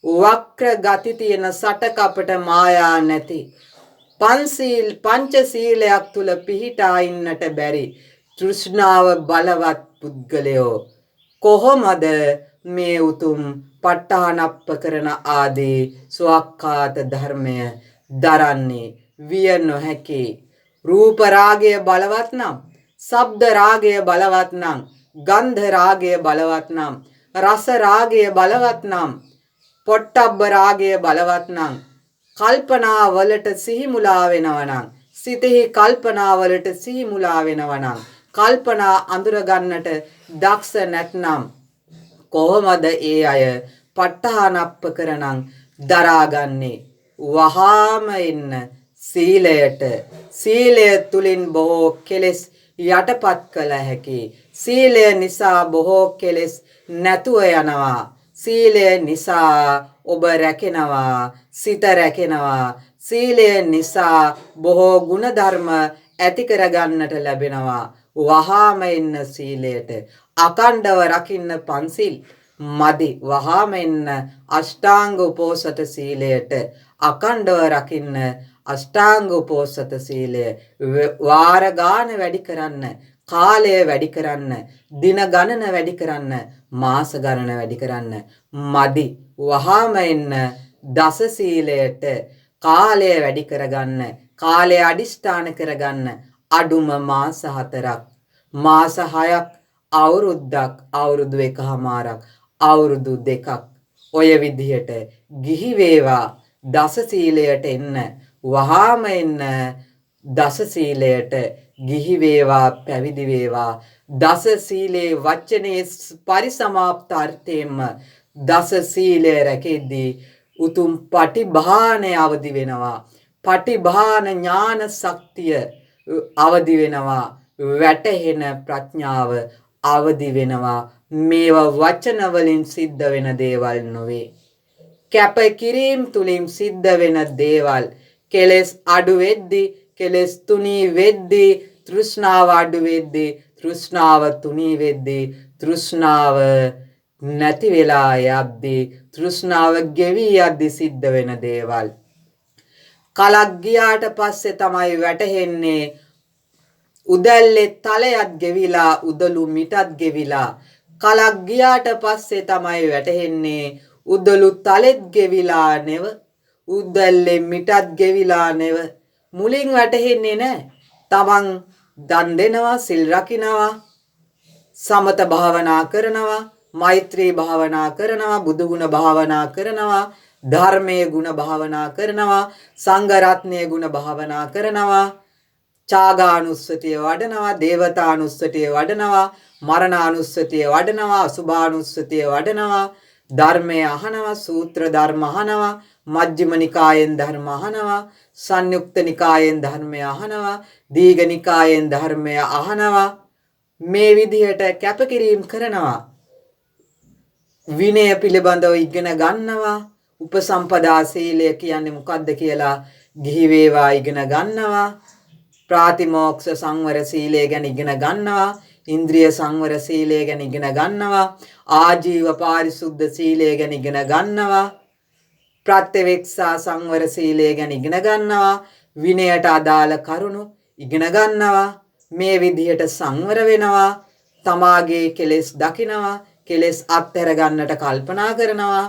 වක්‍ර ගති තියෙන සටකපට මායා නැති පංචශීලයක් තුල පිහිටා ඉන්නට බැරි තෘෂ්ණාව බලවත් පුද්ගලයෝ කොහොමද මේ උතුම් ප ဋ ාණප්පකරණ ආදී ස්වක්ඛාත ධර්මය දරන්නේ? විය නොහැකි. රූප රාගය බලවත් නම්, ශබ්ද රාගය බලවත් නම්, ගන්ධ රාගය බලවත් නම්, රස රාගය බලවත් නම්, පොට්ටබ්බ රාගය බලවත් නම්, කල්පනා වලට සිහි මුලා වෙනවා නම්, සිතෙහි කල්පනා වලට සිහි මුලා වෙනවා නම්, කල්පනා අඳුර ගන්නට දක්ෂ නැත්නම් කොහොමද ඒ අය ප ဋ ාණප්පකරණං දරාගන්නේ? වහාම එන්න සීලයට. සීලය තුලින් බොහෝ කෙලෙස් යටපත් කළ හැකි. සීලය නිසා බොහෝ කෙලෙස් නැතුව යනවා. සීලය නිසා ඔබ රැකෙනවා, සිත රැකෙනවා. සීලය නිසා බොහෝ ගුණධර්ම ඇති කරගන්නට ලැබෙනවා. වහාම එන්න සීලයට. අකණ්ඩව රකින්න පන්සිල් මදි. වහාම එන්න අෂ්ටාංග උපෝසත සීලයට. අකණ්ඩව රකින්න අෂ්ටාංග උපෝසත සීලය. වාර ගාන වැඩි කරන්න, කාලය වැඩි කරන්න, දින ගණන වැඩි කරන්න, මාස ගණන වැඩි කරන්න මදි. වහාම එන්න දස සීලයට. කාලය වැඩි කරගන්න, කාලය අදිෂ්ඨාන කරගන්න. අඩුම මාස 4ක්, මාස 6ක්, අවුරුද්දක්, අවුරුදු 1කමාරක්, අවුරුදු 2ක්, ඔය විදිහට ගිහි වේවා දස සීලයට එන්න. වහාම එන්න දස සීලයට. ගිහි වේවා පැවිදි වේවා දස සීලේ වචනේ පරිසමාප්ත අර්ථයෙන්ම දස සීලය රැකෙද්දී උතුම් පටිභානය අවදි වෙනවා. පටිභාන ඥාන ශක්තිය අවදි වෙනවා. වැටහෙන ප්‍රඥාව අවදි වෙනවා. මේවා වචන වලින් සිද්ධ වෙන දේවල් නොවේ. කැප කිරීම තුලින් සිද්ධ වෙන දේවල්. කෙලෙස් අඩු වෙද්දී, කෙලෙස් තුනී වෙද්දී, තෘෂ්ණාව අඩු වෙද්දී, තෘෂ්ණාව තුනී වෙද්දී, තෘෂ්ණාව නැති වෙලා යද්දී, තෘෂ්ණාව ගෙවි යද්දී සිද්ධ වෙන දේවල්. කලක් ගියාට පස්සේ තමයි වැටහෙන්නේ උදැල්ලේ තලයක් ගෙවිලා උදළු මිටත් ගෙවිලා. කලක් ගියාට පස්සේ තමයි වැටහෙන්නේ උදළු තලෙත් ගෙවිලා නෙව උදැල්ලේ මිටත් ගෙවිලා නෙව. මුලින් වැටහෙන්නේ නැහැ. තමන් දන් දෙනවා, සිල් රකින්නවා, සමත භාවනා කරනවා, මෛත්‍රී භාවනා කරනවා, බුදු ගුණ භාවනා කරනවා, ධර්මයේ ගුණ භාවනා කරනවා, සංඝ රත්නයේ ගුණ භාවනා කරනවා, චාගානුස්සතිය වඩනවා, දේවතානුස්සතිය වඩනවා, මරණානුස්සතිය වඩනවා, අසුභානුස්සතිය වඩනවා, ධර්මය අහනවා, සූත්‍ර ධර්ම අහනවා, මජ්ක්‍ධිම නිකායෙන් ධර්ම අහනවා, සංයුක්ත නිකායෙන් ධර්මය අහනවා, දීඝ නිකායෙන් ධර්මය අහනවා. මේ විදිහට කැපකිරීම කරනවා. විනය පිළිබඳව ඉගෙන ගන්නවා. උපසම්පදා සීලය කියන්නේ මොකක්ද කියලා ගිහි වේවා ඉගෙන ගන්නවා. ප්‍රාතිමෝක්ෂ සංවර සීලය ගැන ඉගෙන ගන්නවා. ඉන්ද්‍රිය සංවර සීලය ගැන ඉගෙන ගන්නවා. ආජීව පාරිශුද්ධ සීලය ගැන ඉගෙන ගන්නවා. ප්‍රත්‍යවේක්ෂා සංවර සීලය ගැන ඉගෙන ගන්නවා. විනයට අදාළ කරුණු ඉගෙන ගන්නවා. මේ විදිහට සංවර වෙනවා. තමාගේ කෙලෙස් දකිනවා. කෙලෙස් අත්හැර ගන්නට කල්පනා කරනවා.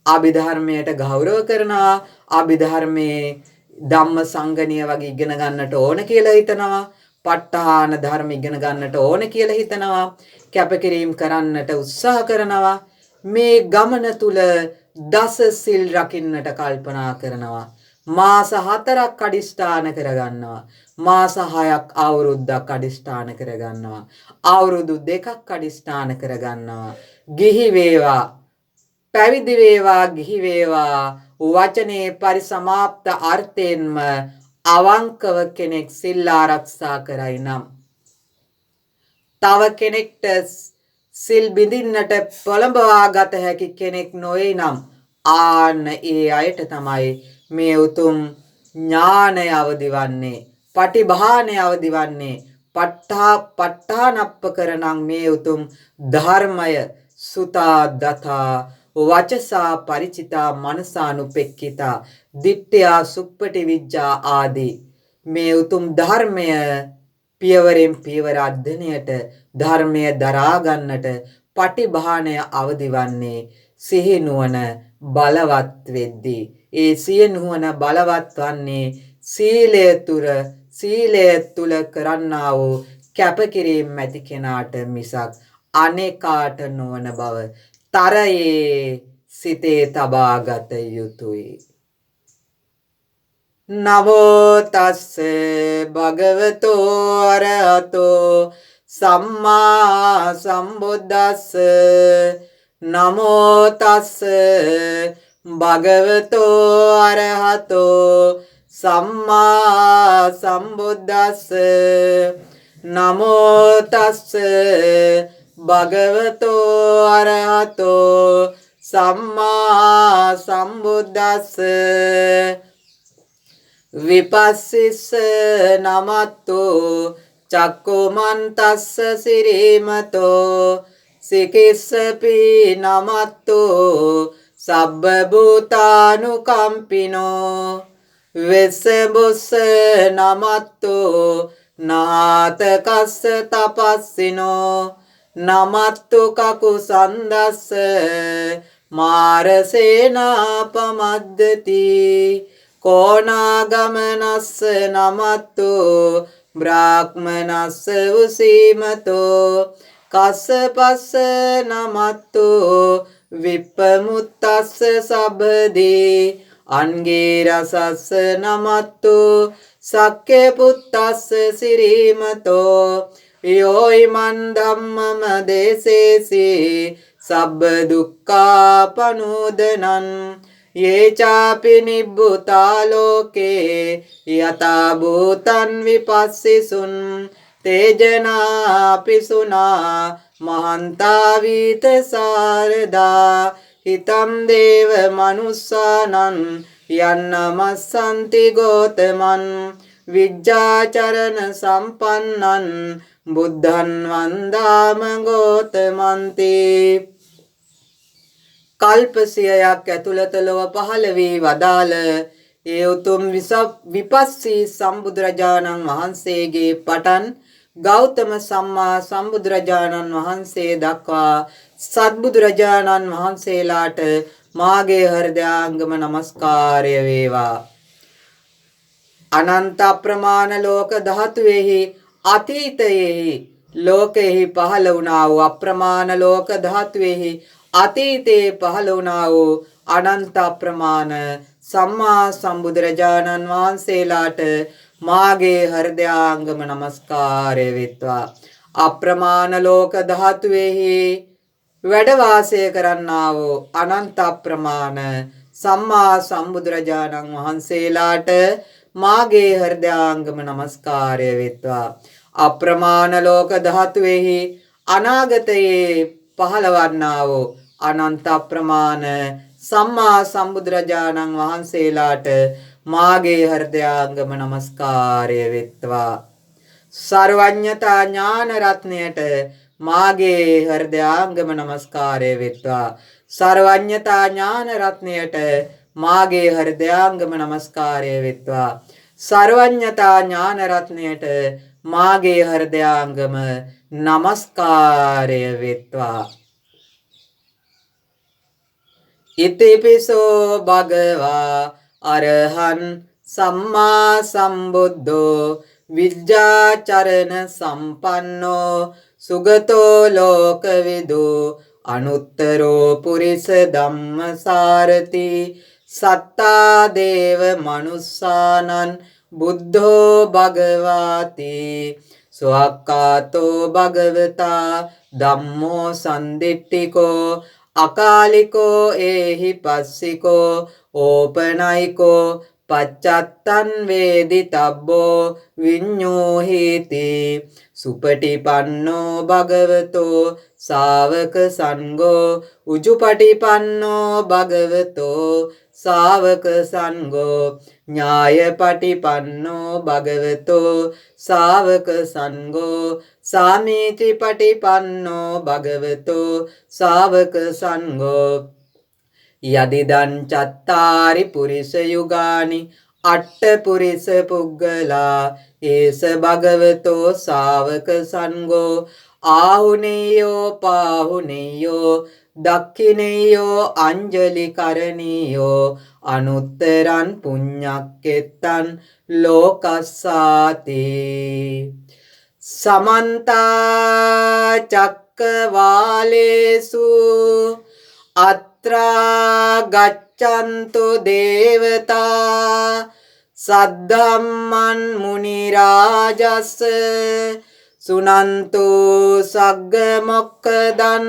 අභිධර්මයට ගෞරව කරනවා. අභිධර්මයේ ධම්ම සංගණිය වගේ ඉගෙන ගන්නට ඕන කියලා හිතනවා. ප ဋ ාණ ධර්ම ඉගෙන ගන්නට ඕන කියලා හිතනවා. කැපකිරීම කරන්නට උත්සාහ කරනවා. මේ ගමන තුල දස සිල් රකින්නට කල්පනා කරනවා. මාස 4ක් අදිෂ්ඨාන කරගන්නවා. මාස 6ක් අවුරුද්දක් අදිෂ්ඨාන කරගන්නවා. අවුරුදු 2ක් අදිෂ්ඨාන කරගන්නවා. ගිහි වේවා පැවිදි වේවා ගිහි වේවා වචනේ පරිසමාප්ත අර්ථයෙන්ම අවංකව කෙනෙක් සිල් ආරක්ෂා කරයි නම් තව කෙනෙක්ට සිල් බිඳින්නට පොළඹවා ගත හැකි කෙනෙක් නොවේ නම් ආන්න ඒ අයට තමයි මේ උතුම් ඥානය අවදිවන්නේ, පටිභානය අවදිවන්නේ, ප ဋ ාණප්පකරණං මේ උතුම් ධර්මය සුතා දතා වචසා පරිචිතා මනසානුපෙක්ඛිතා දිට්ඨියා සුප්පටි විජ්ජා ආදී මේ උතුම් ධර්මය පියවරෙන් පියවර අධ්‍යයනයට ධර්මය දරා ගන්නට පටිභානය අවදිවන්නේ සිහි නුවණ බලවත් වෙද්දී. ඒ සිහි නුවණ බලවත් වන්නේ සීලය තුල කරන්නා වූ කැපකිරීම ඇති කෙනාට මිසක් අනේකාට නොවන බව තරයේ සිතේ තබා ගත යුතුය. නමෝ තස්ස භගවතෝ අරහතෝ සම්මා සම්බුද්දස්ස. නමෝ තස්ස භගවතෝ අරහතෝ සම්මා සම්බුද්දස්ස. නමෝ තස්ස භගවතෝ අරහතෝ සම්මා සම්බුද්දස්ස. විපස්සිස්ස නමත්තෝ චක්කුමන්තස්ස සිරීමතෝ සිකිස්සපි නමත්තෝ සබ්බ භූතානුකම්පිනෝ වෙස්සබුස්ස නමත්තෝ නාතකස්ස තපස්සිනෝ නමත්තු කකුසන්දස්ස මාරසේනාපමද්දති කෝනාගමනස්ස නමත්තු බ්‍රාහ්මනස්ස උසීමතෝ කස්සපස්ස නමත්තු විප්පමුත්තස්ස සබ්බදී අන්ගේ රසස්ස නමත්තු සක්කේ පුත්තස්ස සිරීමතෝ යෝයිමන් ධම්මම දේසේසි සබ්බ දුක්ඛා පනෝදනං යේචාපි නිබ්බුතා ලෝකේ යතා භූතං විපස්සිසුන් තේජනා පිසුනා මහන්තා වීත සාරදා හිතම් දේව මනුස්සානං යන්නමස්සන්ති ගෝතමන් විජ්ජාචරණ සම්පන්නං බුද්ධං වන්දාම ගෝතමන්ති. කල්පසියයක් ඇතුළත ලොව පහළ වී වදාළ ඒ උතුම් විපස්සී සම්බුදුරජාණන් වහන්සේගේ පටන් ගෞතම සම්මා සම්බුදුරජාණන් වහන්සේ දක්වා සත්බුදුරජාණන් වහන්සේලාට මාගේ හෘදයාංගම නමස්කාරය වේවා. අනන්ත අප්‍රමාණ ලෝක ධාතුවේහි අතීතයේහි ලෝකෙහි පහළ වුණා වූ අප්‍රමාණ ලෝක ධාතුවේහි අතීතයේ පහළ වුණා වූ අනන්ත අප්‍රමාණ සම්මා සම්බුදුරජාණන් වහන්සේලාට මාගේ හෘදයාංගම නමස්කාරය වෙත්වා. අප්‍රමාණ ලෝක ධාතුවේහි වැඩ වාසය කරන්නා වූ අනන්ත අප්‍රමාණ සම්මා සම්බුදුරජාණන් වහන්සේලාට මාගේ හෘදයාංගම නමස්කාරය වෙත්වා. අප්‍රමාණ ලෝක ධාතුවේහි අනාගතයේ පහළවන්නා වූ අනන්ත අප්‍රමාණ සම්මා සම්බුදුරජාණන් වහන්සේලාට මාගේ හෘදයාංගම නමස්කාරය වෙත්වා. සර්වඥතා ඥාන රත්නයට මාගේ හෘදයාංගම නමස්කාරය වෙත්වා. සර්වඥතා ඥාන රත්නයට මාගේ හෘදයාංගම නමස්කාරය වෙත්වා. සර්වඥතා ඥාන රත්නයට මාගේ හෘදයාංගම නමස්කාරය වෙත්වා. ඉතිපිසෝ භගවා අරහං සම්මා සම්බුද්ධෝ විජ්ජාචරණ සම්පන්නෝ සුගතෝ ලෝකවිදු අනුත්තරෝ පුරිස ධම්මසාරති සත්තා දේව මනුස්සානං බුද්ධෝ භගවාති සුවක්කාතෝ භගවතා ධම්මෝ සන්දිට්ඨිකෝ අකාලිකෝ ඒහි පස්සිකෝ ඕපනයිකෝ පච්චත්තං වේදිතබ්බෝ විඤ්ඤෝහීති සුපටිපන්නෝ භගවතෝ ශාවක සංඝෝ උජුපටිපන්නෝ භගවතෝ ශාවක සංඝෝ ඥායපටිපන්නෝ භගවතෝ ශාවක සංඝෝ සාමීචිපටිපන්නෝ භගවතෝ ශාවක සංඝෝ යදිදං චත්තාරි පුරිස යුගානි අට්ඨ පුරිස පුග්ගලා ඒස භගවතෝ ශාවක සංඝෝ ආහුනේයෝ පාහුනේයෝ දක්ඛිනේයෝ අංජලි කරණීයෝ අනුත්තරං පුඤ්ඤක්කෙත්තං ලෝකස්සාති සමන්තා චක්කවාලේසු අත්‍රා ගච්ඡන්තු දේවතා සද්ධම්මං මුනි රාජස් සුනන්තු සග්ග මොක්ඛදං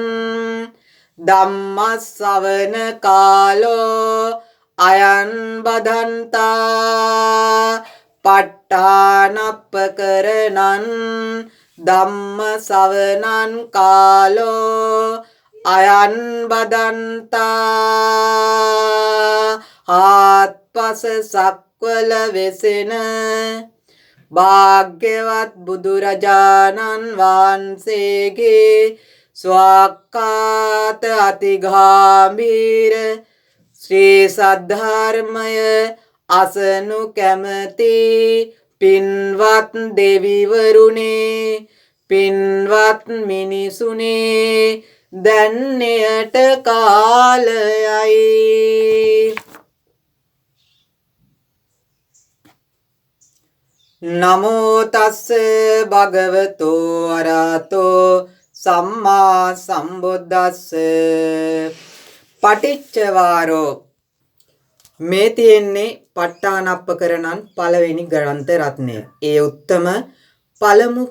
ධම්මස්සවන කාලෝ අයං බදන්තා ප ဋ ානප්පකරණං ධම්මසවනං කාලෝ අයං බදන්තා ආත්පස සක්වල වෙසෙන භාග්‍යවත් බුදුරජාණන් වහන්සේගේ ස්වාක්කාත අතිගාම්භීර ශ්‍රී සද්ධර්මය අසනු කැමති පින්වත් දෙවිවරුනේ පින්වත් මිනිසුනේ දැන්නයට කාලයයි. නමෝ තස්ස භගවතෝ අරහතෝ සම්මා සම්බුද්දස්ස පටිච්චවාරෝ මේ තියෙන්නේ ප ဋ ාණප්පකරණන් පළවෙනි ග්‍රන්ථ රත්නය. ඒ උත්තම පළමු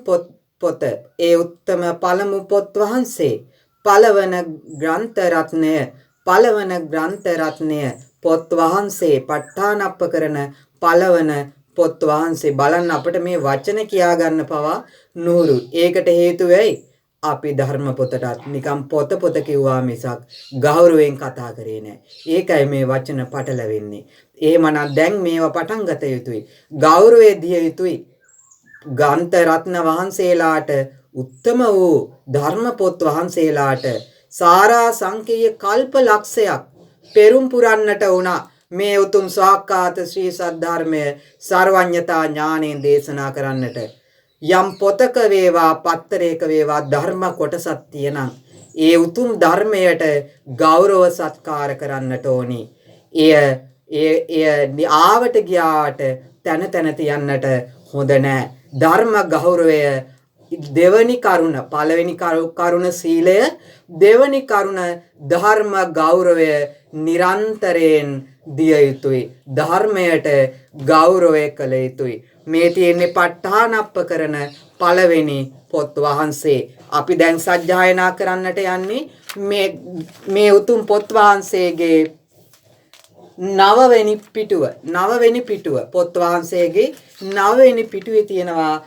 පොත. ඒ උත්තම පළමු පොත් වහන්සේ. පළවන ග්‍රන්ථ රත්නය. පළවන ග්‍රන්ථ රත්නය පොත් වහන්සේ ප ဋ ාණප්පකරණ පළවන පොත් වහන්සේ. බලන්න අපිට මේ වචන කියා ගන්න පවා නුහුරු. ඒකට හේතුව වෙයි අපි ධර්ම පොතටත් නිකම් පොත කිව්වා මිසක් ගෞරවයෙන් කතා කරේ නෑ. ඒකයි මේ වචන පටලවෙන්නේ. එහෙමනම් දැන් මේවා පටන් ගත යුතුයි. ගෞරවය දිය යුතුයි. ග්‍රන්ථ රත්න වහන්සේලාට උත්තම වූ ධර්ම පොත් වහන්සේලාට සාරා සංකේය කල්ප ලක්ෂයක් පෙරම් පුරන්නට වුණා. මේ උතුම් සාක්කාත ශ්‍රී සද්ධර්මය සර්වඥතා ඥාණයෙන් දේශනා කරන්නට. යම් පොතක වේවා පත්තරයක වේවා ධර්ම කොටසක් තියෙනම් ඒ උතුම් ධර්මයට ගෞරව සත්කාර කරන්නට ඕනි. එය ආවට ගියාට තන තියන්නට හොඳ නෑ. ධර්ම ගෞරවය දෙවනි කරුණ, පළවෙනි කරුණ සීලය, දෙවනි කරුණ ධර්ම ගෞරවය නිරන්තරයෙන් දිය යුතුයි. ධර්මයට ගෞරවය කළ යුතුයි. මේ තියෙන්නේ ප ဋ ාණප්පකරණ පළවෙනි පොත් වහන්සේ. අපි දැන් සජ්ජායනා කරන්නට යන්නේ මේ උතුම් පොත් වහන්සේගේ නවවෙනි පිටුව පොත් වහන්සේගේ නවවෙනි පිටුවේ තියෙනවා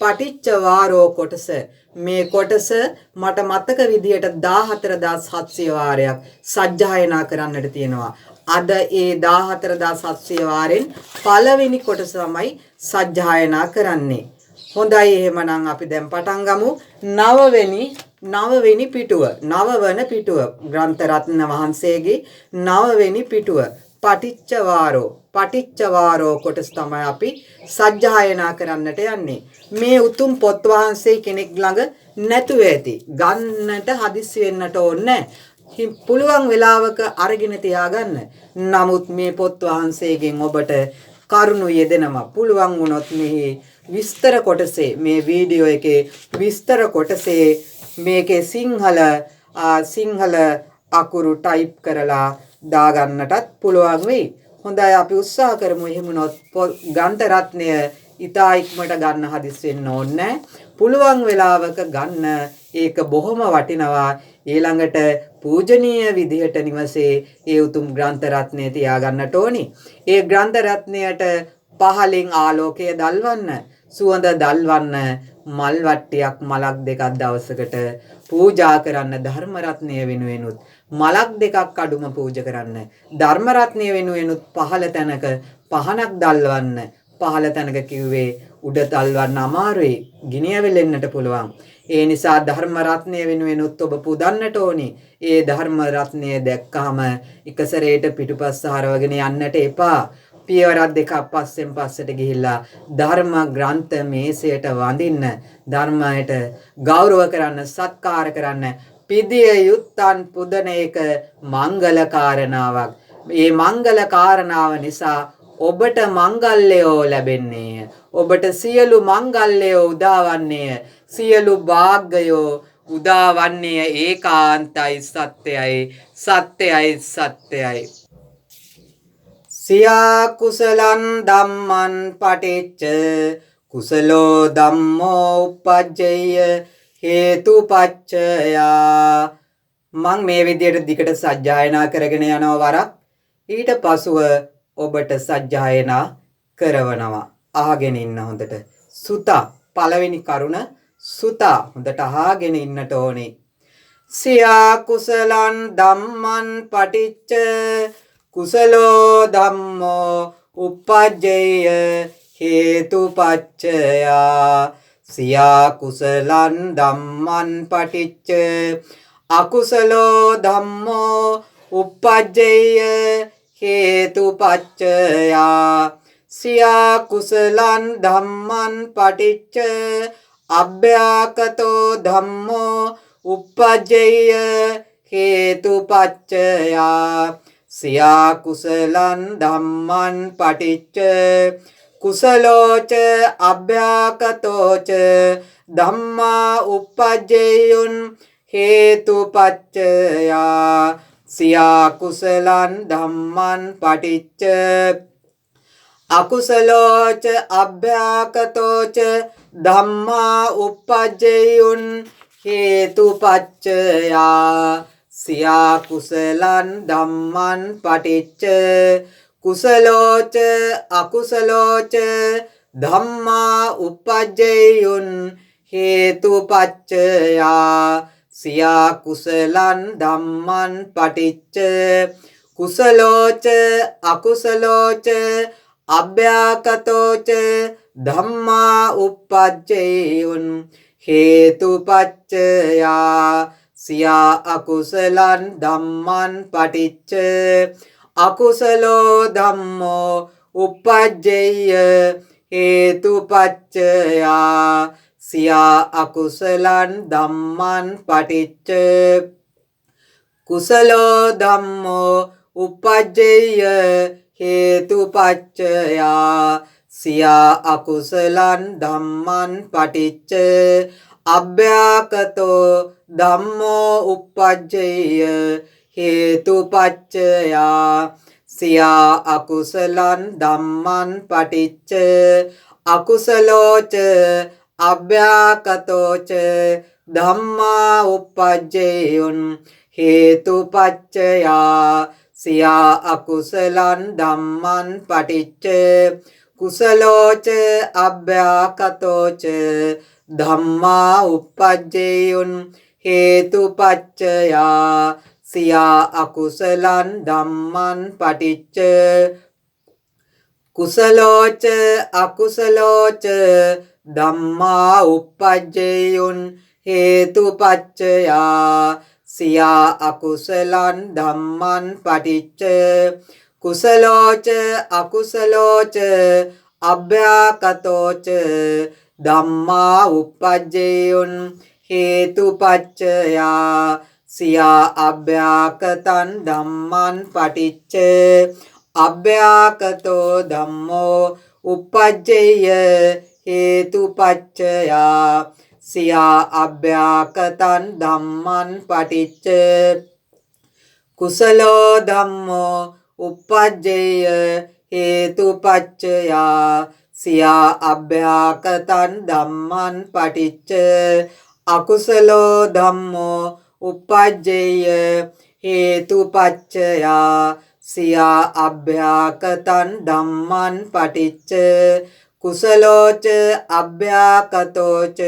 පටිච්චවාරෝ කොටස. මේ කොටස මට මතක විදියට 14700 වාරයක් සජ්ජායනා කරන්නට තියෙනවා. අද ඒ 14700 වාරෙන් පළවෙනි කොටස තමයි සජ්ජායනා කරන්නේ. හොඳයි එහෙමනම් අපි දැන් පටන් ගමු. නවවෙනි පිටුව, නවවන පිටුව, ග්‍රන්ථ රත්න වහන්සේගේ නවවෙනි පිටුව පටිච්චවාරෝ කොටස තමයි අපි සජ්ජායනා කරන්නට යන්නේ. මේ උතුම් පොත් වහන්සේ කෙනෙක් ළඟ නැතුව ඇති. ගන්නට හදිස්සි වෙන්නට ඕනේ. පුළුවන් වෙලාවක අරගෙන තියාගන්න. නමුත් මේ පොත් වහන්සේගෙන් ඔබට කරුණු යෙදෙනවා. පුළුවන් වුණොත් මේ විස්තර කොටසේ, මේ වීඩියෝ එකේ විස්තර කොටසේ මේකේ සිංහල අකුරු ටයිප් කරලා දාගන්නටත් පුළුවන් වෙයි. හොඳයි අපි උත්සාහ කරමු. එහෙම වුණොත් ග්‍රන්ථ රත්නය ඉතා ඉක්මනට ගන්න හදිස්සි වෙන්න ඕනේ. පුළුවන් වෙලාවක ගන්න. ඒක බොහොම වටිනවා. ඊළඟට පූජනීය විදිහට නිවසේ ඒ උතුම් ග්‍රන්ථ රත්නය තියාගන්නට ඕනි. ඒ ග්‍රන්ථ රත්නයට පහලින් ආලෝකය දල්වන්න, සුවඳ දල්වන්න, මල් වට්ටියක් මලක් දෙකක් දවසකට පූජා කරන්න. ධර්ම රත්නය වෙනුවෙනුත් මලක් දෙකක් අඩුම පූජා කරන්න. ධර්ම රත්නය වෙනුවෙනුත් පහළ තැනක පහනක් දල්වන්න. පහළ තැනක කිව්වේ උඩ දල්වන්න අමාරුයි. ගිනිය වෙලෙන්නට පුළුවන්. ඒ නිසා ධර්ම රත්නය වෙනුවෙනුත් ඔබ පුදන්නට ඕනි. ඒ ධර්ම රත්නය දැක්කහම එකසරේට පිටුපස්ස හරවගෙන යන්නට එපා. පියවරක් දෙකක් පස්සෙන් පස්සට ගිහිල්ලා ධර්ම ග්‍රන්ථ මේසයට වඳින්න, ධර්මයට ගෞරව කරන්න, සත්කාර කරන්න. පිදිය යුත්තන් පුදන එක මංගල කාරණාවක්. මේ මංගල කාරණාව නිසා ඔබට මංගල්‍යෝ ලැබෙන්නේ. ඔබට සියලු මංගල්‍යෝ උදාවන්නේ. සියලු භාග්‍යෝ උදාවන්නේ ඒකාන්තයි සත්‍යයි. සියා කුසලං ධම්මං පටිච්ච කුසලෝ ධම්මෝ උපජ්ජය හේතුපච්චයා. මං මේ විදියට දිගට සජ්ජායනා කරගෙන යනවා වරක්. ඊට පසුව ඔබට සජ්ජායනා කරවනවා. අහගෙන ඉන්න හොඳට. සුතා පළවෙනි කරුණ සුතා හොඳට අහගෙන ඉන්නට ඕනේ. සියා කුසලං ධම්මං පටිච්ච කුසලෝ ධම්මෝ උපජ්ජය හේතුපච්චයා. සියා කුසලං ධම්මං පටිච්ච අකුසලෝ ධම්මෝ උපජ්ජය හේතුපච්චයා. සියා කුසලං ධම්මං පටිච්ච අභ්‍යාකතෝ ධම්මෝ උපජ්ජය හේතුපච්චයා. සියා කුසලං ධම්මං පටිච්ච කුසලෝච අභ්‍යාකතෝච ධම්මා උපජ්ජේයුන් හේතුපච්චයා. සියා කුසලං ධම්මං පටිච්ච අකුසලෝච අභ්‍යාකතෝච ධම්මා uppajjeyun හේතුපච්චයා සියා කුසලං ධම්මං පටිච්ච කුසලෝච අකුසලෝච ධම්මා uppajjeyun හේතුපච්චයා සියා කුසලං ධම්මං පටිච්ච කුසලෝච අකුසලෝච අභ්‍යාකතෝච ධම්මා uppajjeyun හේතුපච්චයා සියා අකුසලං ධම්මං පටිච්ච අකුසලෝ ධම්මෝ uppajjeyය හේතුපච්චයා සියා අකුසලං ධම්මං පටිච්ච කුසලෝ ධම්මෝ uppajjeyය හේතුපච්චයා සියා අකුසලං ධම්මං පටිච්ච අභ්‍යාකතෝ ධම්මෝ uppajjeyය හේතුපච්චයා සියා අකුසලං ධම්මං පටිච්ච අකුසලෝච අභ්‍යාකතෝච ධම්මා uppajjeyun හේතුපච්චයා සියා අකුසලං ධම්මං පටිච්ච කුසලෝච අභ්‍යාකතෝච ධම්මා uppajjeyun හේතුපච්චයා සියා අකුසලං ධම්මං පටිච්ච කුසලෝච අකුසලෝච ධම්මා uppajjeyun හේතුපච්චයා සියා අකුසලං ධම්මං පටිච්ච කුසලෝච අකුසලෝච අභ්‍යාකතෝච ධම්මා uppajjeyun හේතුපච්චයා සියා අභ්‍යාකතං ධම්මං පටිච්ච අභ්‍යාකතෝ ධම්මෝ uppajjeyය හේතුපච්චයා සියා අභ්‍යාකතං ධම්මං පටිච්ච කුසලෝ ධම්මෝ uppajjeyය හේතුපච්චයා සියා අභ්‍යාකතං ධම්මං පටිච්ච අකුසලෝ ධම්මෝ uppajjeyය හේතුපච්චයා සියා අභ්‍යාකතං ධම්මං පටිච්ච කුසලෝච අභ්‍යාකතෝච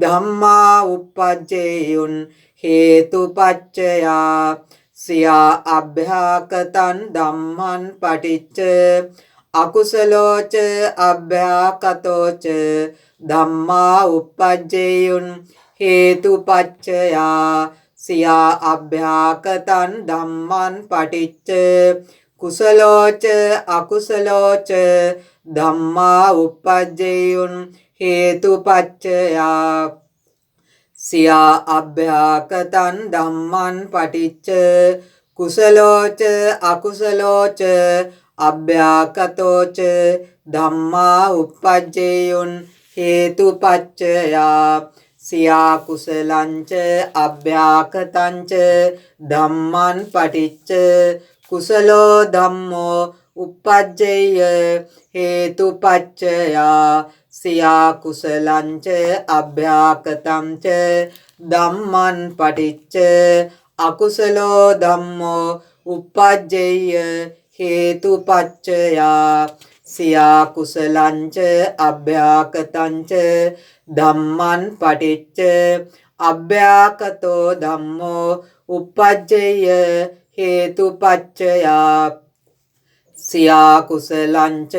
ධම්මා uppajjeyun හේතුපච්චයා සියා අභ්‍යාකතං ධම්මං පටිච්ච අකුසලෝච අභ්‍යාකතෝච ධම්මා uppajjeyun හේතුපච්චයා සියා අභ්‍යාකතං ධම්මං පටිච්ච කුසලෝච අකුසලෝච ධම්මා uppajjeyun හේතුපච්චයා සියා අභ්‍යාකතං ධම්මං පටිච්ච කුසලෝච අකුසලෝච අභ්‍යාකතෝච ධම්මා uppajjeyun හේතුපච්චයා සියා කුසලංච අභ්‍යාකතංච ධම්මං පටිච්ච කුසලෝ ධම්මෝ uppajjeyය හේතුපච්චයා සියා කුසලංච අභ්‍යාකතංච ධම්මං පටිච්ච අකුසලෝ ධම්මෝ uppajjeyය හේතුපච්චයා සියා කුසලංච අභ්‍යාකතංච ධම්මං පටිච්ච අභ්‍යාකතෝ ධම්මෝ uppajjeyය හේතුපච්චයා සියා කුසලංච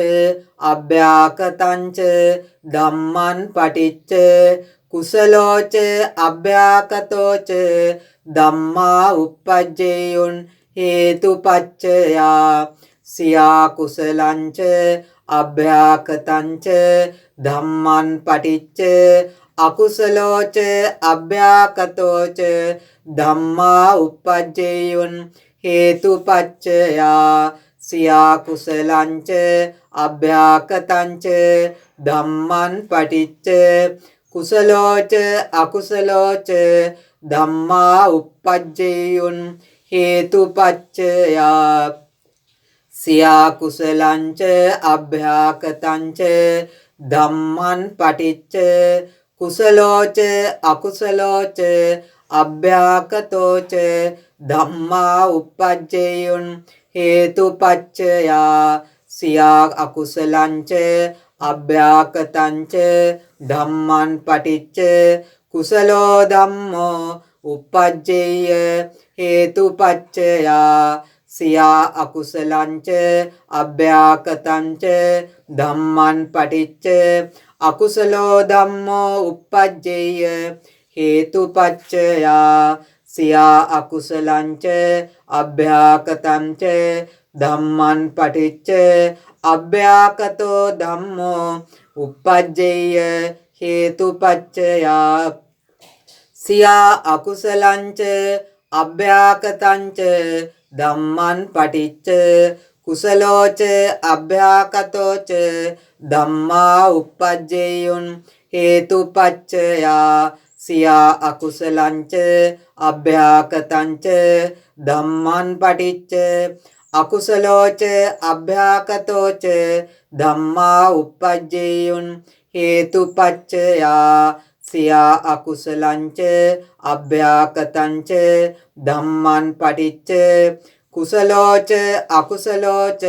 අභ්‍යාකතංච ධම්මං පටිච්ච කුසලෝච අභ්‍යාකතෝච ධම්මා uppajjeyun හේතුපච්චයා සියා කුසලංච අභ්‍යාකතංච ධම්මං පටිච්ච අකුසලෝච අභ්‍යාකතෝච ධම්මා uppajjeyun හේතුපච්චයා සියා කුසලංච අභ්‍යාකතංච ධම්මං පටිච්ච කුසලෝච අකුසලෝච ධම්මා uppajjeyun හේතුපච්චයා සියා කුසලංච අභ්‍යාකතංච ධම්මං පටිච්ච කුසලෝච අකුසලෝච අභ්‍යාකතෝච ධම්මා uppajjeyun හේතුපච්චයා සියා අකුසලංච අභ්‍යාකතංච ධම්මං පටිච්ච කුසලෝ ධම්මෝ uppajjeyය හේතුපච්චයා සියා අකුසලංච අභ්‍යාකතංච ධම්මං පටිච්ච අකුසලෝ ධම්මෝ uppajjeyය හේතුපච්චයා සියා අකුසලංච අභ්‍යාකතංච ධම්මං පටිච්ච අභ්‍යාකතෝ ධම්මෝ uppajjeyය හේතුපච්චයා සියා අකුසලංච අභ්‍යාකතංච ධම්මං පටිච්ච කුසලෝච අභ්‍යාකතෝච ධම්මා uppajjeyun හේතුපච්චයා සියා අකුසලංච අභ්‍යාකතංච ධම්මං පටිච්ච අකුසලෝච අභ්‍යාකතෝච ධම්මා uppajjeyun හේතුපච්චයා සියා අකුසලංච අභ්‍යාකතංච ධම්මං පටිච්ච කුසලෝච අකුසලෝච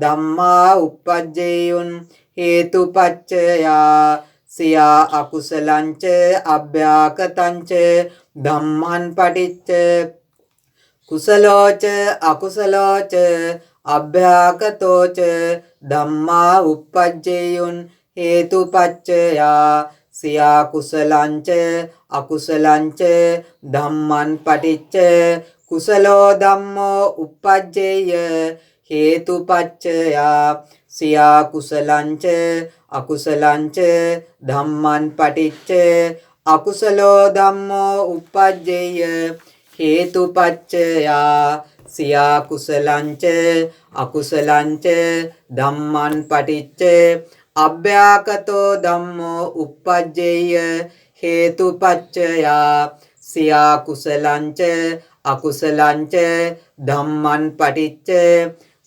ධම්මා uppajjeyun හේතුපච්චයා සියා අකුසලංච අභ්‍යාකතංච ධම්මං පටිච්ච කුසලෝච අකුසලෝච අභ්‍යාකතෝච ධම්මා uppajjeyun හේතුපච්චයා සියා කුසලංච අකුසලංච ධම්මං පටිච්ච කුසලෝ ධම්මෝ uppajjeyය හේතුපච්චයා සියා කුසලංච අකුසලංච ධම්මං පටිච්ච අකුසලෝ ධම්මෝ uppajjeyය හේතුපච්චයා සියා කුසලංච අකුසලංච ධම්මං පටිච්ච අභ්‍යාකතෝ ධම්මෝ uppajjeyය හේතුපච්චයා සියා කුසලංච අකුසලංච ධම්මං පටිච්ච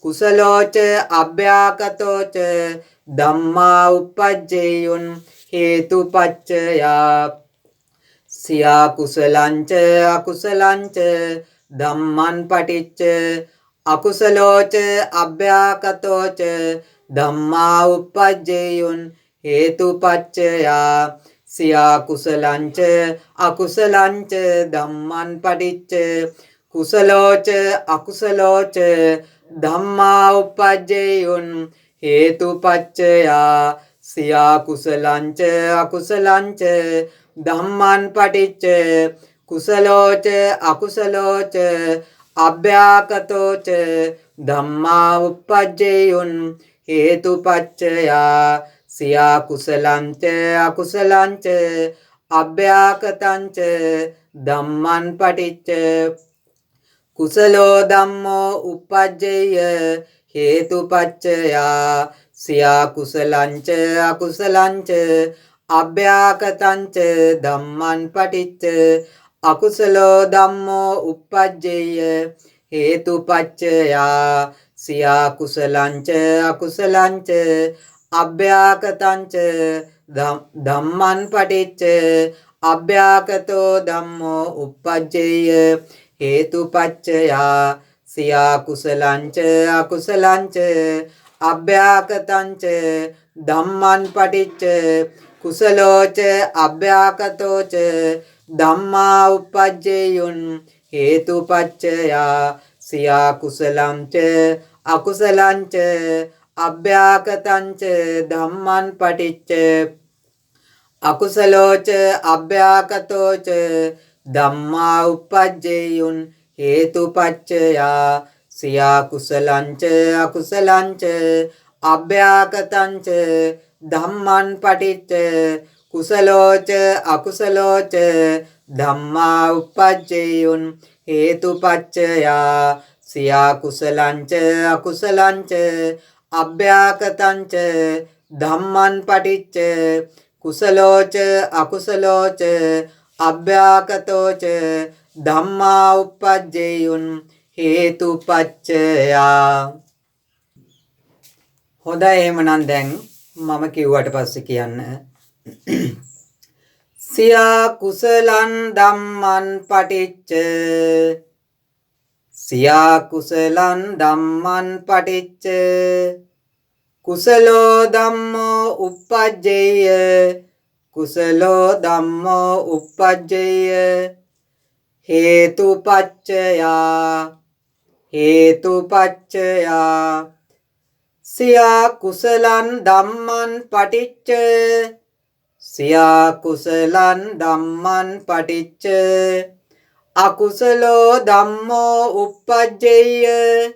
කුසලෝච අභ්‍යාකතෝච ධම්මා uppajjeyun හේතුපච්චයා සියා කුසලංච අකුසලංච ධම්මං පටිච්ච අකුසලෝච අභ්‍යාකතෝච ධම්මා uppajjeyun හේතුපච්චයා සියා කුසලංච අකුසලංච ධම්මං පටිච්ච කුසලෝච අකුසලෝච ධම්මා uppajjeyun හේතුපච්චයා සියා කුසලංච අකුසලංච ධම්මං පටිච්ච කුසලෝච අකුසලෝච අභ්‍යාකතෝච ධම්මා uppajjeyun හේතුපච්චයා සියා කුසලංච අකුසලංච අභ්‍යාකතංච ධම්මං පටිච්ච කුසලෝ ධම්මෝ uppajjeyය හේතුපච්චයා සියා කුසලංච අකුසලංච අභ්‍යාකතංච ධම්මං පටිච්ච අකුසලෝ ධම්මෝ uppajjeyය හේතුපච්චයා සියා කුසලංච අකුසලංච අභ්‍යාකතංච ධම්මං පටිච්ච අභ්‍යාකතෝ ධම්මෝ uppajjeyය හේතුපච්චයා සියා කුසලංච අකුසලංච අභ්‍යාකතංච ධම්මං පටිච්ච කුසලෝච අභ්‍යාකතෝච ධම්මා uppajjeyun හේතුපච්චයා සියා කුසලංච අකුසලංච අභ්‍යාකතංච ධම්මං පටිච්ච අකුසලෝච අභ්‍යාකතෝච ධම්මා uppajjeyun හේතුපච්චයා සියා කුසලංච අකුසලංච අභ්‍යාකතංච ධම්මං පටිච්ච කුසලෝච අකුසලෝච ධම්මා uppajjeyun හේතුපච්චයා සියා කුසලංච අකුසලංච අභ්‍යාකතංච ධම්මං පටිච්ච කුසලෝච අකුසලෝච අභ්‍යාකතෝච ධම්මා උප්පජ්ජේයුන් හේතුපච්චයා. හොඳයි එහෙමනම් දැන් මම කිව්වට පස්සේ කියන්න. සියා කුසලං ධම්මං පටිච්ච සියා කුසලං ධම්මං පටිච්ච කුසලෝ ධම්මෝ uppajjeyය කුසලෝ ධම්මෝ uppajjeyය හේතුපච්චයා හේතුපච්චයා. සියා කුසලං ධම්මං පටිච්ච සියා කුසලං ධම්මං පටිච්ච අකුසලෝ ධම්මෝ uppajjeyය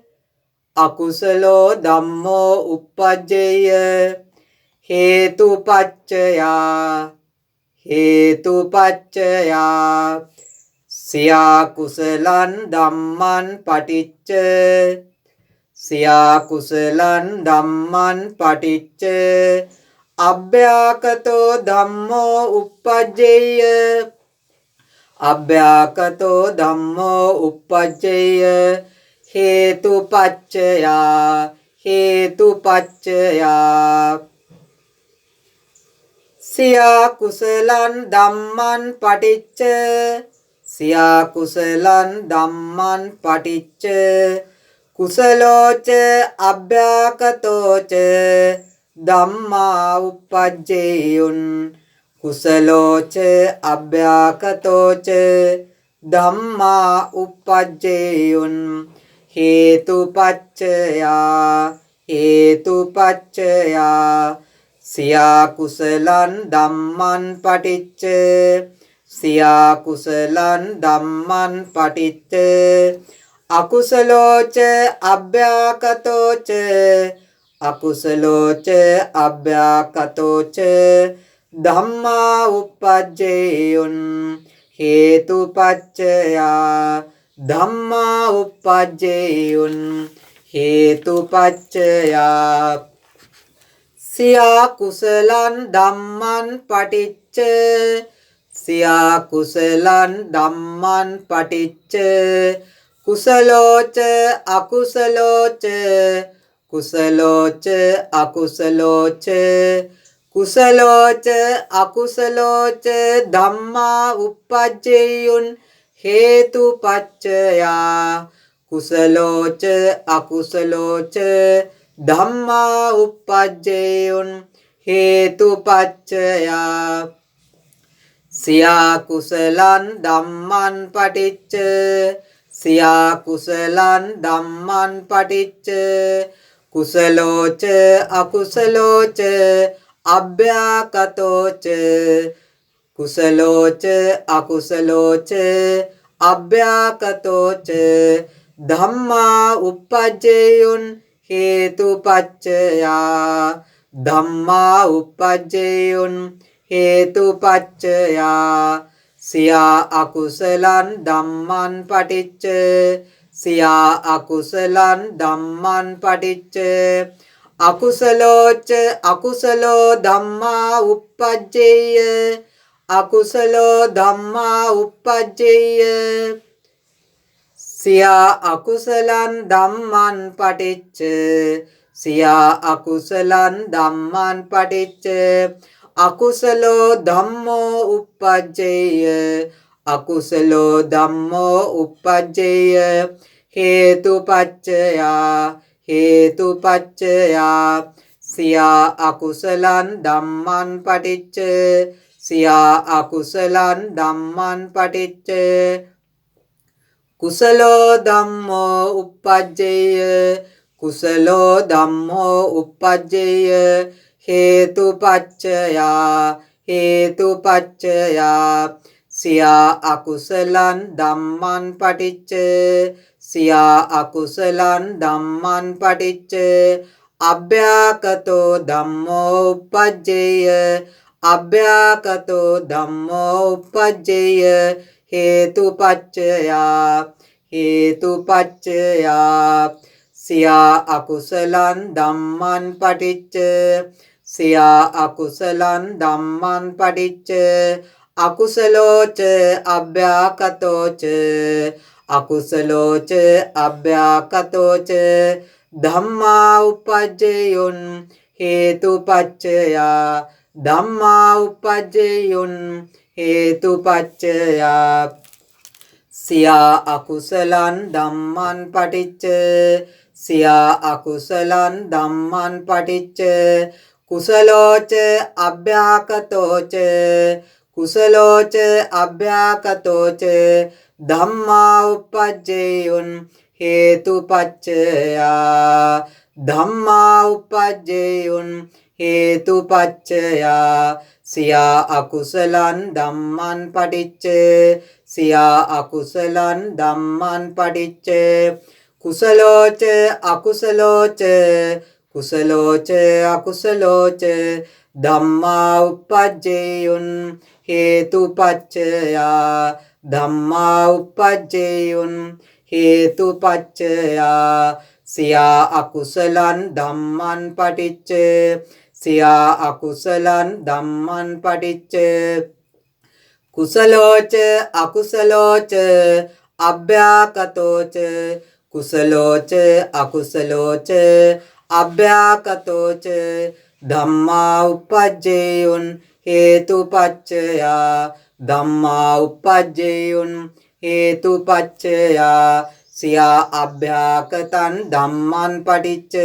අකුසලෝ ධම්මෝ uppajjeyය හේතුපච්චයා හේතුපච්චයා. සියා කුසලං ධම්මං පටිච්ච සියා කුසලං ධම්මං පටිච්ච අභ්‍යාකතෝ ධම්මෝ uppajjeyය අභ්‍යාකතෝ ධම්මෝ uppajjeyය හේතුපච්චයා හේතුපච්චයා. සියා කුසලං ධම්මං පටිච්ච සියා කුසලං ධම්මං පටිච්ච කුසලෝච අභ්‍යාකතෝච ධම්මා uppajjeyun කුසලෝච අභ්‍යාකතෝච ධම්මා uppajjeyun හේතුපච්චයා හේතුපච්චයා. සියා කුසලං ධම්මං පටිච්ච සියා කුසලං ධම්මං පටිච්ච අකුසලෝච අභ්‍යාකතෝච අකුසලෝච අභ්‍යාකතෝච ධම්මා uppajjeyun හේතුපච්චයා ධම්මා uppajjeyun හේතුපච්චයා. සියා කුසලං ධම්මං පටිච්ච සියා කුසලං ධම්මං පටිච්ච කුසලෝච අකුසලෝච කුසලෝච අකුසලෝච කුසලෝච අකුසලෝච ධම්මා uppajjeyun හේතුපච්චයා කුසලෝච අකුසලෝච ධම්මා uppajjeyun හේතුපච්චයා. සියා කුසලං ධම්මං පටිච්ච සියා කුසලං ධම්මං පටිච්ච කුසලෝච අකුසලෝච අභ්‍යාකතෝච කුසලෝච අකුසලෝච අභ්‍යාකතෝච ධම්මා uppajjeyun හේතුපච්චයා ධම්මා uppajjeyun හේතුපච්චයා. සියා අකුසලං ධම්මං පටිච්ච සියා අකුසලං ධම්මං පටිච්ච අකුසලෝච අකුසලෝ ධම්මා uppajjeyය අකුසලෝ ධම්මා uppajjeyය සියා අකුසලං ධම්මං පටිච්ච සියා අකුසලං ධම්මං පටිච්ච අකුසලෝ ධම්මෝ uppajjeyය අකුසලෝ ධම්මෝ uppajjeyය හේතුපච්චයා හේතුපච්චයා. සියා අකුසලං ධම්මං පටිච්ච සියා අකුසලං ධම්මං පටිච්ච කුසලෝ ධම්මෝ uppajjeyය කුසලෝ ධම්මෝ uppajjeyය හේතුපච්චයා හේතුපච්චයා. සියා අකුසලං ධම්මං පටිච්ච සියා අකුසලං ධම්මං පටිච්ච අභ්‍යාකතෝ ධම්මෝ uppajjeyය අභ්‍යාකතෝ ධම්මෝ uppajjeyය හේතුපච්චයා හේතුපච්චයා. සියා අකුසලං ධම්මං පටිච්ච සියා අකුසලං ධම්මං පටිච්ච අකුසලෝච අභ්‍යාකතෝච අකුසලෝච අභ්‍යාකතෝච ධම්මා උපජ්ජයුන් හේතුපච්චයා ධම්මා උපජ්ජයුන් හේතුපච්චයා සියා අකුසලං ධම්මං පටිච්ච සියා අකුසලං ධම්මං පටිච්ච කුසලෝච අභ්‍යාකතෝච කුසලෝච අභ්‍යාකතෝච ධම්මා උපජ්ජේයුන් හේතුපච්චයා ධම්මා උපජ්ජේයුන් හේතුපච්චයා සියා අකුසලං ධම්මං පටිච්ච සියා අකුසලං ධම්මං පටිච්ච කුසලෝච අකුසලෝච කුසලෝච අකුසලෝච ධම්මා උපජ්ජේයුන් හේතුපච්චයා ධම්මා උපජ්ජේයුන් හේතුපච්චයා සියා අකුසලං ධම්මං පටිච්ච සියා අකුසලං ධම්මං පටිච්ච කුසලෝච අකුසලෝච අභ්‍යාකතෝච කුසලෝච අකුසලෝච අභ්‍යාකතෝච ධම්මා උපජ්ජේයුන් හේතුපච්චයා ධම්මා උපජ්ජේයුන් හේතුපච්චයා සියා අභ්‍යාකතං ධම්මං පටිච්ච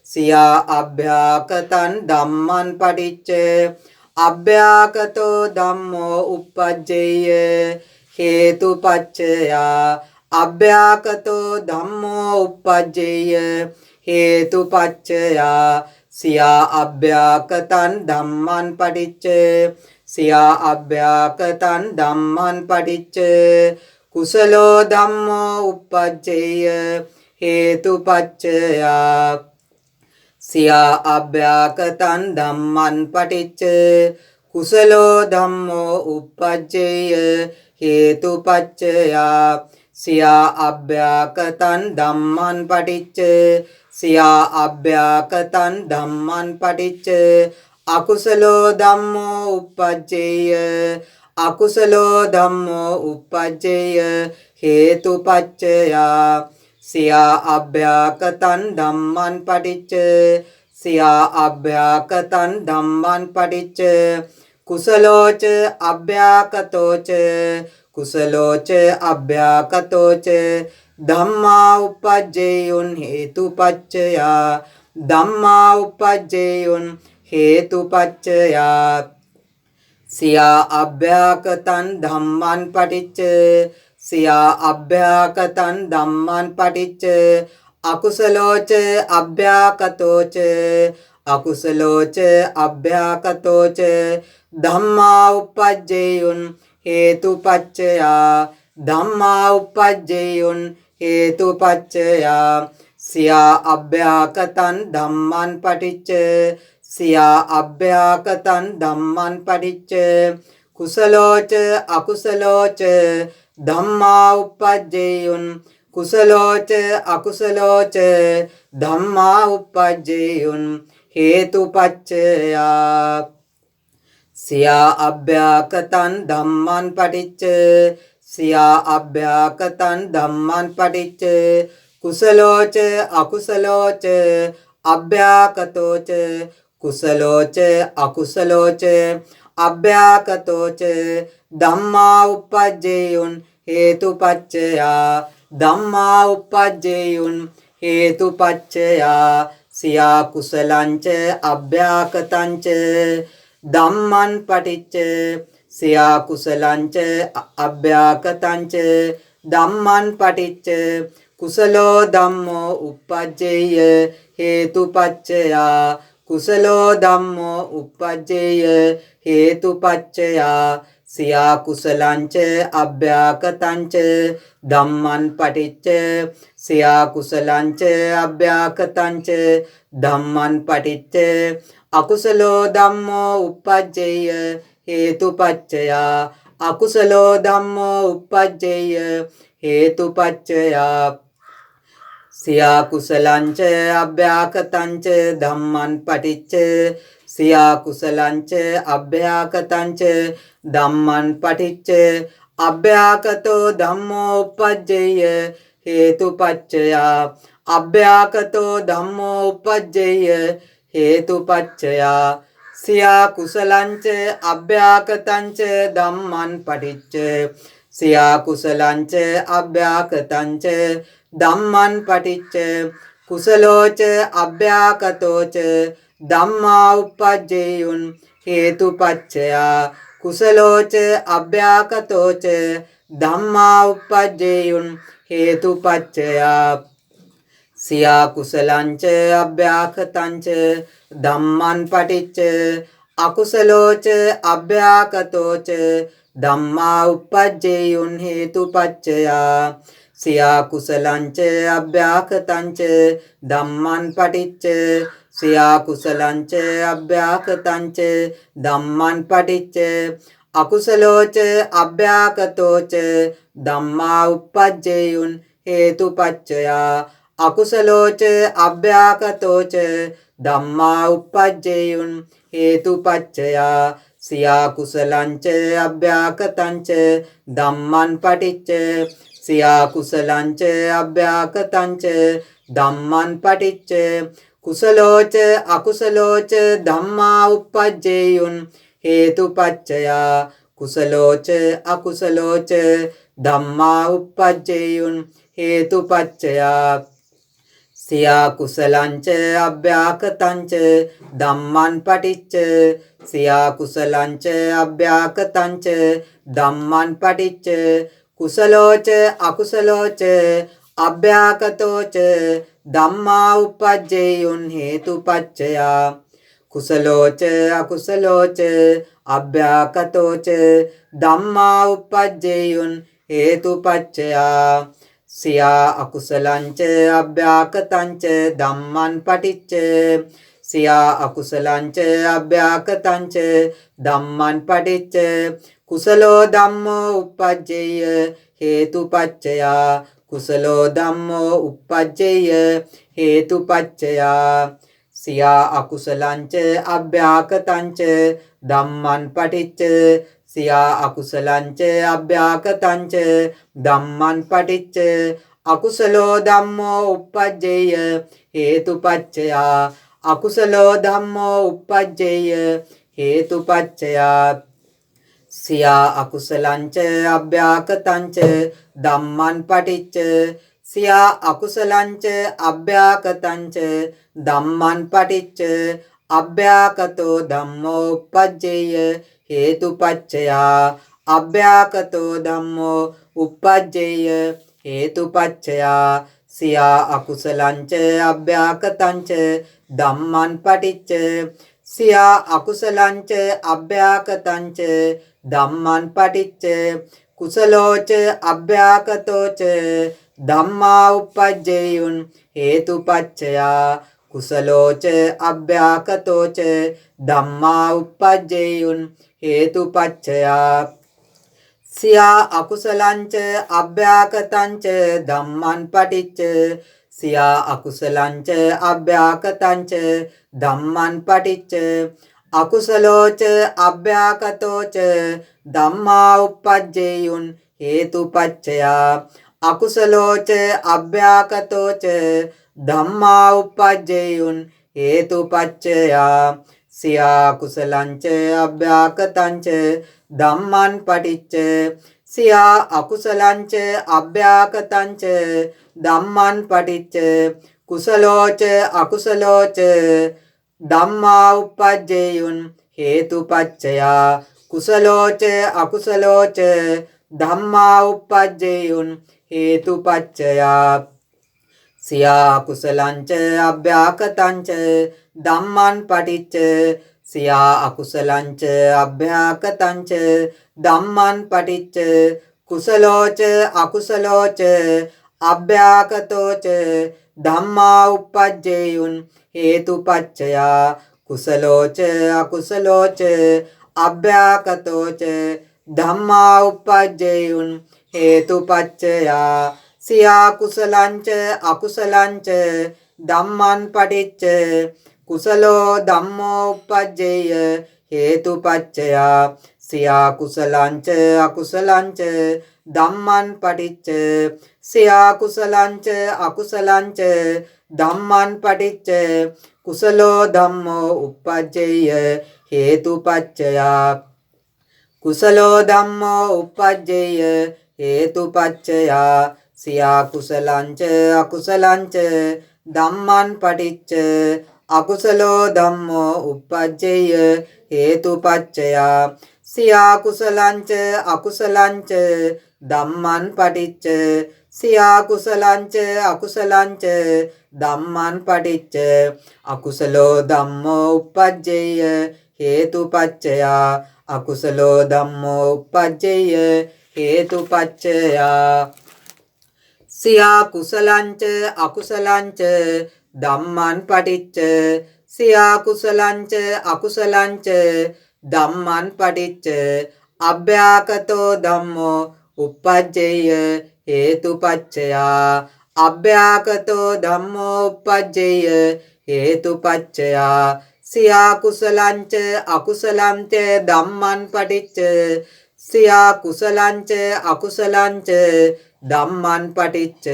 සියා අභ්‍යාකතං ධම්මං පටිච්ච අභ්‍යාකතෝ ධම්මෝ උපජ්ජේය හේතුපච්චයා අභ්‍යාකතෝ ධම්මෝ උපජ්ජේය හේතුපච්චයා සියා අභ්‍යාකතං ධම්මං පටිච්ච සියා අභ්‍යාකතං ධම්මං පටිච්ච කුසලෝ ධම්මෝ උපජ්ජේය හේතුපච්චයා සියා අභ්‍යාකතං ධම්මං පටිච්ච කුසලෝ ධම්මෝ උපජ්ජේය හේතුපච්චයා සියා අභ්‍යාකතං ධම්මං පටිච්ච සියා අභ්‍යාකතං ධම්මං පටිච්ච අකුසලෝ ධම්මෝ උපජ්ජේය අකුසලෝ ධම්මෝ උපජ්ජේය හේතුපච්චයා සියා අභ්‍යාකතං ධම්මං පටිච්ච සියා අභ්‍යාකතං ධම්මං පටිච්ච කුසලෝච අභ්‍යාකතෝච කුසලෝච අභ්‍යාකතෝච ධම්මා උපජ්ජේයුන් හේතුපච්චයා ධම්මා උපජ්ජේයුන් හේතුපච්චයා සියා අභ්‍යාකතං ධම්මං පටිච්ච සියා අභ්‍යාකතං ධම්මං පටිච්ච අකුසලෝච අභ්‍යාකතෝච අකුසලෝච අභ්‍යාකතෝච ධම්මා උපජ්ජේයුන් හේතුපච්චයා ධම්මා උපජ්ජේයුන් හේතුපච්චයා සියා අභ්‍යාකතං ධම්මං පටිච්ච සියා අභ්‍යාකතං ධම්මං පටිච්ච කුසලෝච අකුසලෝච ධම්මා උපජ්ජේයුන් කුසලෝච අකුසලෝච ධම්මා උපජ්ජේයුන් හේතුපච්චයා සියා අභ්‍යාකතං ධම්මං පටිච්ච සියා අභ්‍යාකතං ධම්මං පටිච්ච කුසලෝච අකුසලෝච අභ්‍යාකතෝච කුසලෝච අකුසලෝච අභ්‍යාකතෝච ධම්මා උපජ්ජේයුන් හේතුපච්චයා ධම්මා උපජ්ජේයුන් හේතුපච්චයා සියා කුසලංච අභ්‍යාකතංච ධම්මං පටිච්ච සියා කුසලංච අභ්‍යාකතංච ධම්මං පටිච්ච කුසලෝ ධම්මෝ උපජ්ජේය හේතුපච්චයා කුසලෝ ධම්මෝ උපජ්ජේය හේතුපච්චයා සියා කුසලංච අභ්‍යාකතංච ධම්මං පටිච්ච සියා කුසලංච අභ්‍යාකතංච ධම්මං පටිච්ච අකුසලෝ ධම්මෝ උපජ්ජේය හේතුපච්චයා අකුසලෝ ධම්මෝ උපජ්ජේය හේතුපච්චයා සියා කුසලංච අභ්‍යාකතංච ධම්මං පටිච්ච සියා කුසලංච අභ්‍යාකතංච ධම්මං පටිච්ච අභ්‍යාකතෝ ධම්මෝ uppajjeyය හේතුපච්චයා අභ්‍යාකතෝ ධම්මෝ uppajjeyය හේතුපච්චයා සියා කුසලංච අභ්‍යාකතංච ධම්මං පටිච්ච සියා කුසලංච අභ්‍යාකතංච ධම්මං පටිච්ච කුසලෝච අභ්‍යාකතෝච ධම්මා uppajjeyun හේතුපච්චයා කුසලෝච අභ්‍යාකතෝච ධම්මා uppajjeyun හේතුපච්චයා සියා කුසලංච අභ්‍යාකතංච ධම්මං පටිච්ච අකුසලෝච අභ්‍යාකතෝච ධම්මා uppajjeyun හේතුපච්චයා සියා කුසලංච අභ්‍යාකතංච ධම්මං පටිච්ච සියා කුසලංච අභ්‍යාකතංච ධම්මං පටිච්ච අකුසලෝච අභ්‍යාකතෝච ධම්මා uppajjeyun හේතුපච්චයා අකුසලෝච අභ්‍යාකතෝච ධම්මා uppajjeyun හේතුපච්චයා සියා කුසලංච අභ්‍යාකතංච ධම්මං පටිච්ච සියා කුසලංච අභ්‍යාකතංච ධම්මං පටිච්ච කුසලෝච අකුසලෝච ධම්මා uppajjeyun හේතුපච්චයා කුසලෝච අකුසලෝච ධම්මා uppajjeyun හේතුපච්චයා සියා කුසලංච අභ්‍යාකතංච ධම්මං පටිච්ච සියා කුසලංච අභ්‍යාකතංච ධම්මං පටිච්ච කුසලෝච අකුසලෝච අභ්‍යාකතෝච ධම්මා uppajjeyun හේතුපච්චයා කුසලෝච අකුසලෝච අභ්‍යාකතෝච ධම්මා uppajjeyun හේතුපච්චයා සියා අකුසලංච අභ්‍යාකතංච ධම්මං පටිච්ච සියා අකුසලංච අභ්‍යාකතංච ධම්මං පටිච්ච කුසලෝ ධම්මෝ uppajjeyය හේතුපච්චයා කුසලෝ ධම්මෝ uppajjeyය හේතුපච්චයා සියා අකුසලංච අභ්‍යාකතංච ධම්මං පටිච්ච සියා අකුසලංච අභ්‍යාකතංච ධම්මං පටිච්ච අකුසලෝ ධම්මෝ uppajjeyය හේතුපච්චයා අකුසලෝ ධම්මෝ uppajjeyය හේතුපච්චයා සියා අකුසලංච අභ්‍යාකතංච ධම්මං පටිච්ච සියා අකුසලංච අභ්‍යාකතංච ධම්මං පටිච්ච අභ්‍යාකතෝ ධම්මෝ uppajjeyය හේතුපච්චයා අභ්‍යාකතෝ ධම්මෝ uppajjeyය හේතුපච්චයා සියා අකුසලංච අභ්‍යාකතංච ධම්මං පටිච්ච සියා අකුසලංච අභ්‍යාකතංච ධම්මං පටිච්ච කුසලෝච අභ්‍යාකතෝච ධම්මා uppajjeyun හේතුපච්චයා කුසලෝච අභ්‍යාකතෝච ධම්මා uppajjeyun හේතුපච්චයා සියා අකුසලංච අභ්‍යාකතංච ධම්මං පටිච්ච සියා අකුසලංච අභ්‍යාකතංච ධම්මං පටිච්ච අකුසලෝච අභ්‍යාකතෝච ධම්මා uppajjeyun හේතුපච්චයා අකුසලෝච අභ්‍යාකතෝච ධම්මා uppajjeyun හේතුපච්චයා සියා කුසලංච අභ්‍යාකතංච ධම්මං පටිච්ච සියා අකුසලංච අභ්‍යාකතංච ධම්මං පටිච්ච කුසලෝච අකුසලෝච ධම්මා uppajjeyun හේතුපච්චයා කුසලෝච අකුසලෝච ධම්මා uppajjeyun හේතුපච්චයා සියා කුසලංච අභ්‍යාකතංච ධම්මං පටිච්ච සියා අකුසලංච අභ්‍යාකතංච ධම්මං පටිච්ච කුසලෝච අකුසලෝච අභ්‍යාකතෝච ධම්මා uppajjeyun හේතුපච්චයා කුසලෝච අකුසලෝච අභ්‍යාකතෝච ධම්මා uppajjeyun හේතුපච්චයා සියා කුසලංච අකුසලංච ධම්මං පටිච්ච කුසලෝ ධම්මෝ uppajjeyය හේතුපච්චයා සියා කුසලංච අකුසලංච ධම්මං පටිච්ච සියා කුසලංච අකුසලංච ධම්මං පටිච්ච කුසලෝ ධම්මෝ uppajjeyය හේතුපච්චයා කුසලෝ ධම්මෝ uppajjeyය හේතුපච්චයා සියා කුසලංච අකුසලංච ධම්මං පටිච්ච අකුසලෝ ධම්මෝ uppajjeyය හේතුපච්චයා සියා කුසලංච අකුසලංච ධම්මං පටිච්ච සියා කුසලංච අකුසලංච ධම්මං පටිච්ච අකුසලෝ ධම්මෝ uppajjeyය හේතුපච්චයා අකුසලෝ ධම්මෝ uppajjeyය හේතුපච්චයා සියා කුසලංච අකුසලංච ධම්මං පටිච්ච සියා කුසලංච අකුසලංච ධම්මං පටිච්ච අභ්‍යාකතෝ ධම්මෝ uppajjeyය හේතුපච්චයා අභ්‍යාකතෝ ධම්මෝ uppajjeyය හේතුපච්චයා සියා කුසලංච අකුසලංච ධම්මං පටිච්ච සියා කුසලංච අකුසලංච ධම්මං පටිච්ච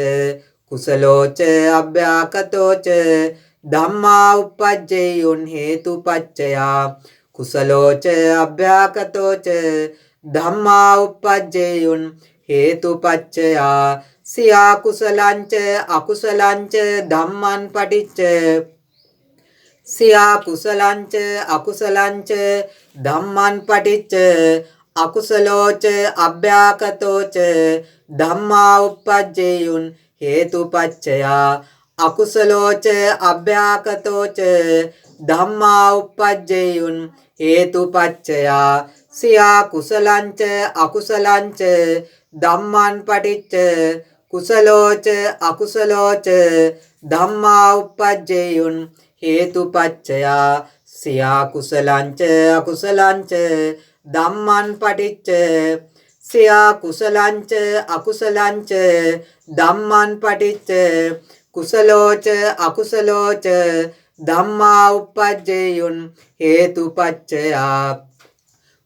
කුසලෝච අභ්‍යාකතෝච ධම්මා uppajjeyun හේතුපච්චයා කුසලෝච අභ්‍යාකතෝච ධම්මා uppajjeyun හේතුපච්චයා සියා කුසලංච අකුසලංච ධම්මං පටිච්ච සියා කුසලංච අකුසලංච ධම්මං පටිච්ච අකුසලෝච අභ්‍යාකතෝච ධම්මා uppajjeyun හේතුපච්චයා අකුසලෝච අභ්‍යාකතෝච ධම්මා uppajjeyun හේතුපච්චයා සියා කුසලංච අකුසලංච ධම්මං පටිච්ච කුසලෝච අකුසලෝච ධම්මා uppajjeyun හේතුපච්චයා සියා කුසලංච අකුසලංච ධම්මං පටිච්ච සියා කුසලංච අකුසලංච ධම්මං පටිච්ච කුසලෝච අකුසලෝච ධම්මා uppajjeyun හේතුපච්චයා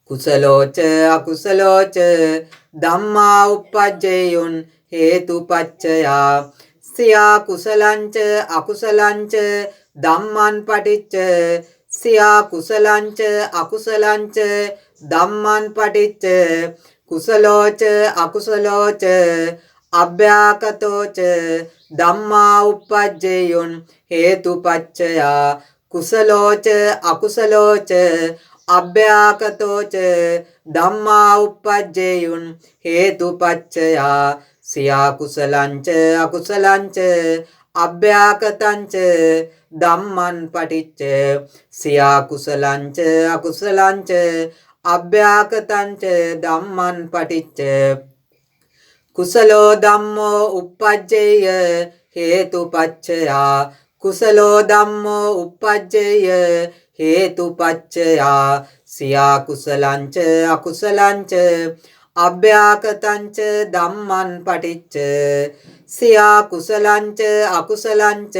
කුසලෝච අකුසලෝච ධම්මා uppajjeyun හේතුපච්චයා සියා කුසලංච අකුසලංච ධම්මං පටිච්ච සියා කුසලංච අකුසලංච ධම්මං පටිච්ච කුසලෝච අකුසලෝච අභ්‍යාකතෝච ධම්මා uppajjeyun හේතුපච්චයා කුසලෝච අකුසලෝච අභ්‍යාකතෝච ධම්මා uppajjeyun හේතුපච්චයා සියා කුසලංච අකුසලංච අභ්‍යාකතංච ධම්මං පටිච්ච සියා කුසලංච අකුසලංච අභ්‍යාකතංච ධම්මං පටිච්ච කුසලෝ ධම්මෝ uppajjeyය හේතුපච්චයා කුසලෝ ධම්මෝ uppajjeyය හේතුපච්චයා සියා කුසලංච අකුසලංච අභ්‍යාකතංච ධම්මං පටිච්ච සියා කුසලංච අකුසලංච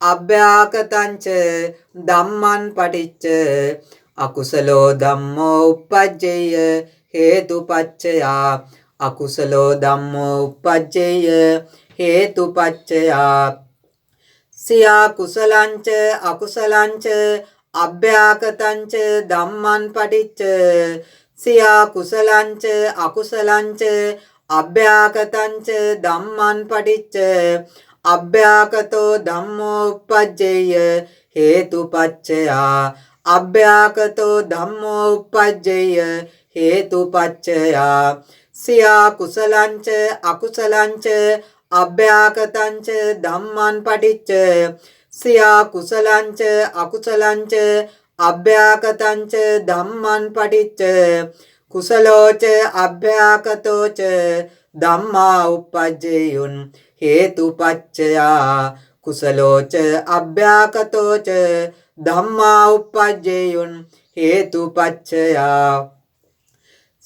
අභ්‍යාකතංච ධම්මං පටිච්ච අකුසලෝ ධම්මෝ uppajjeyය හේතුපච්චයා අකුසලෝ ධම්මෝ uppajjeyය හේතුපච්චයා සියා කුසලංච අකුසලංච අභ්‍යාකතංච ධම්මං පටිච්ච සියා කුසලංච අකුසලංච අභ්‍යාකතංච ධම්මං පටිච්ච අභ්‍යාකතෝ ධම්මෝ uppajjeyය හේතුපච්චයා අභ්‍යාකතෝ ධම්මෝ uppajjeyය හේතුපච්චයා සියා කුසලංච අකුසලංච අභ්‍යාකතංච ධම්මං පටිච්ච සියා කුසලංච අකුසලංච අභ්‍යාකතංච ධම්මං පටිච්ච කුසලෝච අභ්‍යාකතෝච ධම්මා uppajjeyun හේතුපච්චයා කුසලෝච අභ්‍යාකතෝච ධම්මා uppajjeyun හේතුපච්චයා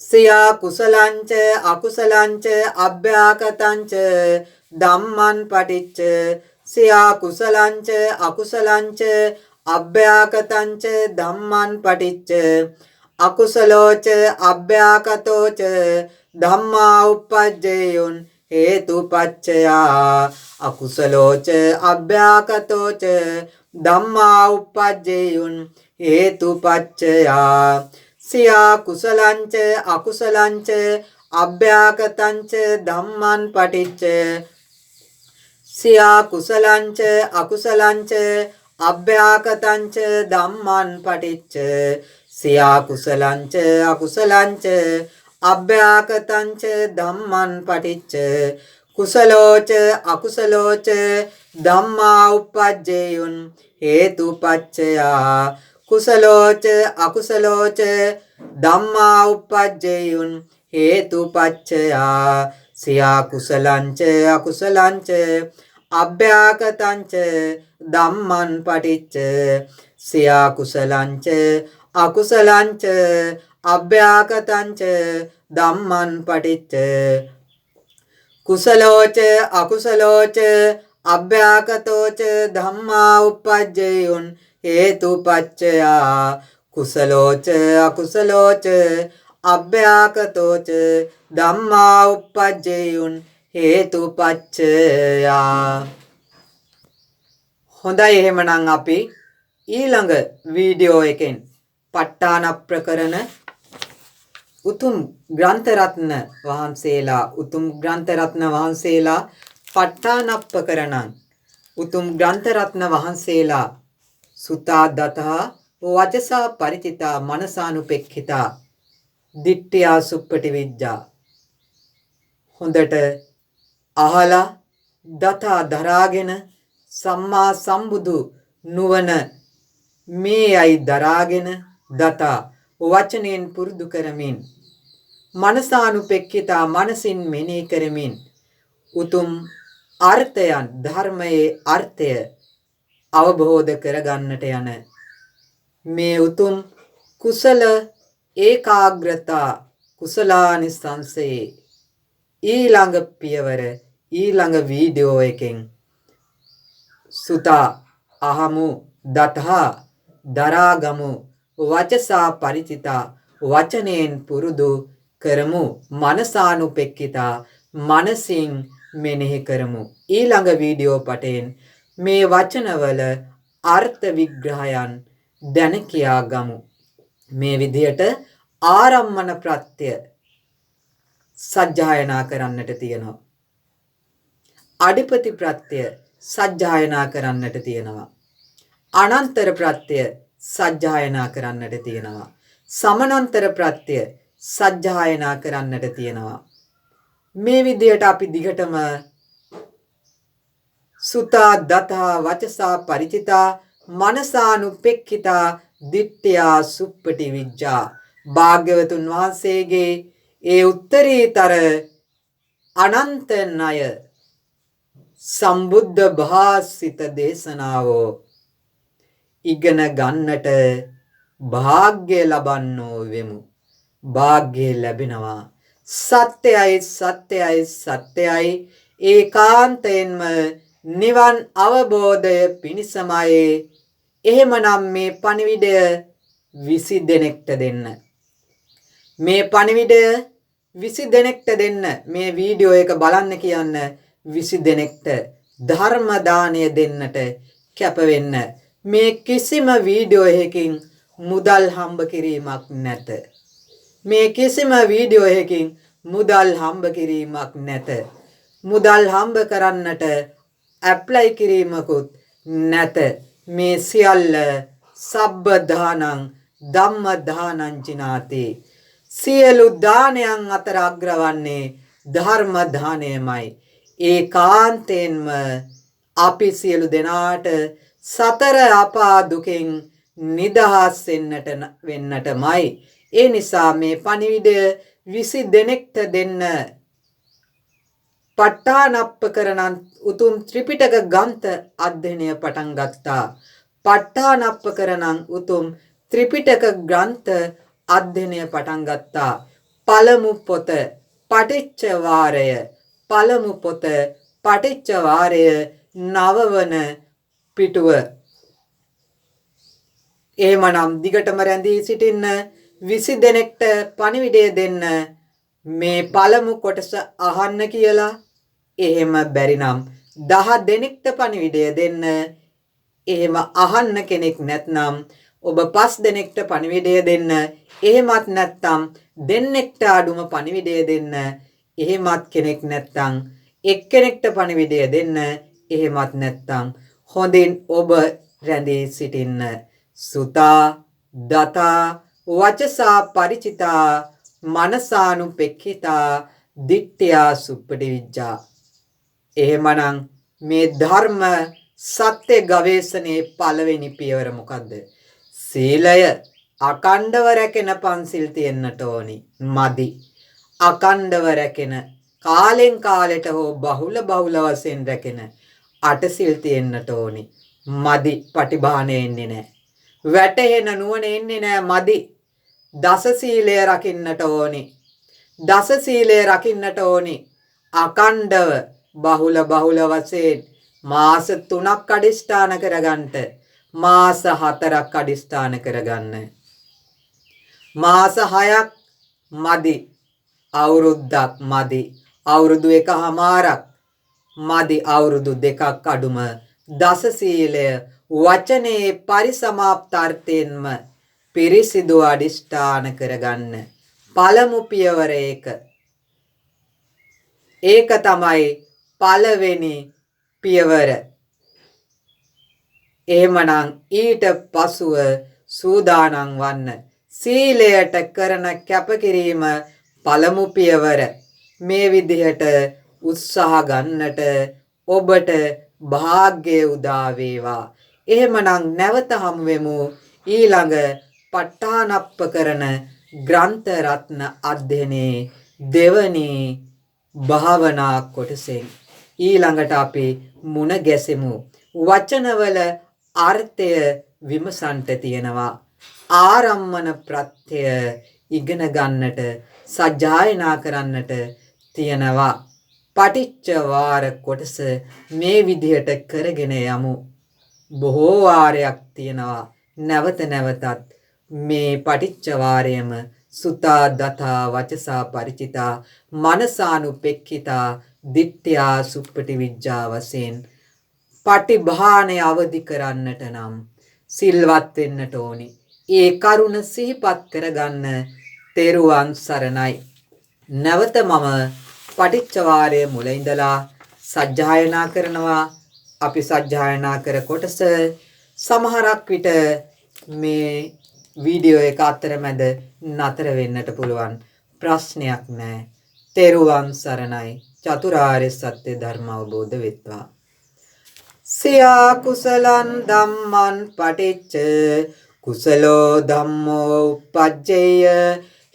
සියා කුසලංච අකුසලංච අභ්‍යාකතංච ධම්මං පටිච්ච සියා කුසලංච අකුසලංච අභ්‍යාකතංච ධම්මං පටිච්ච අකුසලෝච අභ්‍යාකතෝච ධම්මා උපජ්ජේයුන් හේතුපච්චයා අකුසලෝච අභ්‍යාකතෝච ධම්මා උපජ්ජේයුන් හේතුපච්චයා සියා කුසලංච අකුසලංච අභ්‍යාකතංච ධම්මං පටිච්ච සියා කුසලංච අකුසලංච අභ්‍යාකතංච ධම්මං පටිච්ච සියා කුසලංච අකුසලංච අභ්‍යාකතංච ධම්මං පටිච්ච කුසලෝච අකුසලෝච ධම්මා උපජ්ජේයුන් හේතුපච්චයා කුසලෝච අකුසලෝච ධම්මා උපජ්ජේයුන් හේතුපච්චයා සියා කුසලංච අකුසලංච අභ්‍යාකතංච ධම්මං පටිච්ච සියා කුසලංච අකුසලංච අභ්‍යාකතංච ධම්මං පටිච්ච කුසලෝච අකුසලෝච අභ්‍යාකතෝච ධම්මා උපජ්ජේයුන් හේතුපච්චයා කුසලෝච අකුසලෝච අභ්‍යාකතෝච ධම්මා උපජ්ජේයුන් හේතුපච්චයා. හොඳයි, එහෙමනම් අපි ඊළඟ වීඩියෝ එකෙන් ප ဋ ාණ ප්‍රකරණ උතුම් ග්‍රන්ථ රත්න වහන්සේලා ප ဋ ාණප්පකරණං උතුම් ග්‍රන්ථ රත්න වහන්සේලා සුතා දතා වචසා පරිචිතා මනසානුපෙක්ඛිතා දිට්ඨියා සුප්පටි විජ්ජා හොඳට අහලා දතා දරාගෙන සම්මා සම්බුදු නුවණ මේයි දරාගෙන දතා වචනෙන් පුරුදු කරමින් මනසානුපෙක්ඛිතා මනසින් මෙනෙහි කරමින් උතුම් අර්ථයන් ධර්මයේ අර්ථය අවබෝධ කරගන්නට යන මේ උතුම් කුසල ඒකාග්‍රතා කුසලානිසංසයේ ඊළඟ පියවර ඊළඟ වීඩියෝ එකෙන් සුතා අහමු දතා දරාගමු වචසා පරිචිතා වචනෙන් පුරුදු කරමු මනසානුපෙක්ඛිතා මනසින් මෙනෙහි කරමු. ඊළඟ වීඩියෝ පටයෙන් මේ වචනවල අර්ථ විග්‍රහයන් දැන කියා ගමු. මේ විදියට ආරම්මන ප්‍රත්‍ය සජ්ජායනා කරන්නට තියෙනවා. අඩිපති ප්‍රත්‍ය සජ්ජායනා කරන්නට තියෙනවා. අනන්තර ප්‍රත්‍ය සජ්ජායනා කරන්නට තියෙනවා. සමනන්තර ප්‍රත්‍ය සජ්ජායනා කරන්නට තියෙනවා. මේ විදියට අපි දිගටම සුතා දතා වචසා පරිචිතා මනසානුපෙක්ඛිතා දිට්ඨියා සුප්පටි විජ්ජා භාග්‍යවතුන් වහන්සේගේ ඒ උත්තරීතර අනන්ත ණය සම්බුද්ධ භාසිත දේශනාවෝ ඉගෙන ගන්නට භාග්‍ය ලබන්නෝ වෙමු. භාග්‍ය ලැබෙනවා. සත්‍යයි සත්‍යයි සත්‍යයි ඒකාන්තයෙන්ම නිවන් අවබෝධය පිණිසමයි. එහෙමනම් මේ පණිවිඩය 20 දෙනෙක්ට දෙන්න. මේ පණිවිඩය 20 දෙනෙක්ට දෙන්න. මේ වීඩියෝ එක බලන්න කියන්න 20 දෙනෙක්ට ධර්ම දාණය දෙන්නට කැප වෙන්න. මේ කිසිම වීඩියෝ එකකින් මුදල් හම්බ කිරීමක් නැත. මේ කිසිම වීඩියෝ එකකින් මුදල් හම්බ කිරීමක් නැත. මුදල් හම්බ කරන්නට ඇප්ලයි කිරීමකුත් නැත. මේ සියල්ල සබ්බ දානං ධම්ම දානං චිනාති. සියලු දානයන් අතර අග්‍රවන්නේ ධර්ම දානයමයි. ඒකාන්තයෙන්ම අපි සියලු දෙනාට සතර අපා දුකෙන් නිදහස් වෙන්නටමයි. ඒ නිසා මේ පණිවිඩය 20 දෙනෙක්ට දෙන්න. ප ဋ ාණප්පකරණං උතුම් ත්‍රිපිටක ග්‍රන්ථ අධ්‍යයනය පටන් ගත්තා. ප ဋ ාණප්පකරණං උතුම් ත්‍රිපිටක ග්‍රන්ථ අධ්‍යයනය පටන් ගත්තා. පළමු පොත පටිච්ච වාරය. පළමු පොත පටිච්ච වාරය 9 වන පිටුව. එහෙමනම් දිගටම රැඳී සිටින්න. 20 දෙනෙක්ට පණිවිඩය දෙන්න මේ පළමු කොටස අහන්න කියලා. එහෙම බැරි නම් 10 දෙනෙක්ට පණිවිඩය දෙන්න. එහෙම අහන්න කෙනෙක් නැත්නම් ඔබ 5 දෙනෙක්ට පණිවිඩය දෙන්න. එහෙමත් නැත්නම් දෙන්නෙක්ට අඩුම පණිවිඩය දෙන්න. එහෙමත් කෙනෙක් නැත්නම් එක්කෙනෙක්ට පණිවිඩය දෙන්න. එහෙමත් නැත්නම් හොඳින් ඔබ රැඳී සිටින්න. සුතා දතා වචසා ಪರಿචිතා මනසානුපෙක්ඛිතා දිට්ඨියා සුප්පටිවිජ්ජා. එහෙමනම් මේ ධර්ම සත්‍ය ගවේෂණයේ පළවෙනි පියවර මොකද්ද? සීලය අකණ්ඩව රැකෙන පන්සිල් තියෙන්නට ඕනි. මදි. අකණ්ඩව රැකෙන කාලෙන් කාලෙට හෝ බහුල වශයෙන් රැකෙන අටසිල් තියෙන්නට ඕනි. මදි. පටිභාණය එන්නේ නැහැ. වැටහෙන නුවණ එන්නේ නැහැ. මදි. දස සීලය රකින්නට ඕනි. දස සීලය රකින්නට ඕනි. අකණ්ඩව බහුල වශයෙන් මාස 3ක් අදිෂ්ඨාන කරගන්නට. මාස 4ක් අදිෂ්ඨාන කරගන්න. මාස 6ක් මදි. අවුරුද්දක් මදි. අවුරුදු 1කමාරක් මදි. අවුරුදු 2ක් අඩුම දස සීලය වචනේ පරිසමාප්තාර්ථයෙන්ම පිරිසිදු අදිෂ්ඨාන කරගන්න. පළමු පියවර ඒක. ඒක තමයි පළවෙනි පියවර. එහෙමනම් ඊට පසුව සූදානම් වන්න. සීලයට කරන කැපකිරීම පළමු පියවර. මේ විදිහට උත්සාහ ගන්නට ඔබට වාග්ය උදා වේවා. එහෙමනම් නැවත හමු වෙමු ඊළඟ ප ဋ ාණප්පකරණ ග්‍රන්ථ රත්න අධ්‍යයනයේ දෙවනි භාවනා කොටසෙන්. ඊළඟට අපි මුණ ගැසෙමු. වචනවල අර්ථය විමසන්ට තියෙනවා. ආරම්මන ප්‍රත්‍ය ඉගෙන ගන්නට සජ්ජායනා කරන්නට තියෙනවා. පටිච්ච වාර කොටස මේ විදිහට කරගෙන යමු. බොහෝ වාරයක් තියෙනවා. නැවත නැවතත් මේ පටිච්ච වාරයම සුතා දතා වචසා ಪರಿචිතා මනසානුපෙක්ඛිතා දිට්ඨියා සුප්පටිවිජ්ජා වශයෙන් පටිභාණය අවදි කරන්නට නම් සිල්වත් වෙන්නට ඕනි. ඒ කරුණ සිහිපත් කරගන්න. තෙරුවන් සරණයි. නැවත මම පටිච්ච වාරයේ මුල ඉඳලා සජ්ජායනා කරනවා. අපි සජ්ජායනා කර කොටස සමහරක් විට මේ වීඩියෝ එක අතරමැද නතර වෙන්නට පුළුවන්. ප්‍රශ්නයක් නැහැ. තෙරුවන් සරණයි. චතුරාර්ය සත්‍ය ධර්ම අවබෝධ වෙත්වා. සියා කුසලං ධම්මං පටිච්ච කුසලෝ ධම්මෝ uppajjaya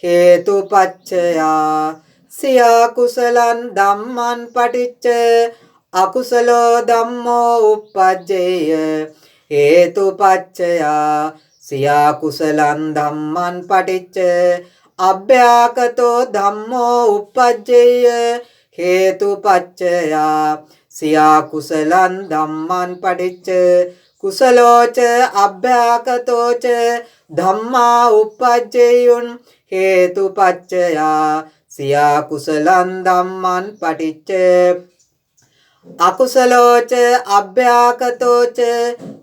හේතුපච්චයා. සියා කුසලං ධම්මං පටිච්ච අකුසලෝ ධම්මෝ uppajjaya හේතුපච්චයා. සියා කුසලං ධම්මං පටිච්ච අභ්‍යාකතෝ ධම්මෝ uppajjaya හේතුපච්චයා. සියා කුසලං ධම්මං පටිච්ච කුසලෝච අභ්‍යාකතෝච ධම්මා uppajjeyun හේතුපච්චයා. සියා කුසලං ධම්මං පටිච්ච අකුසලෝච අභ්‍යාකතෝච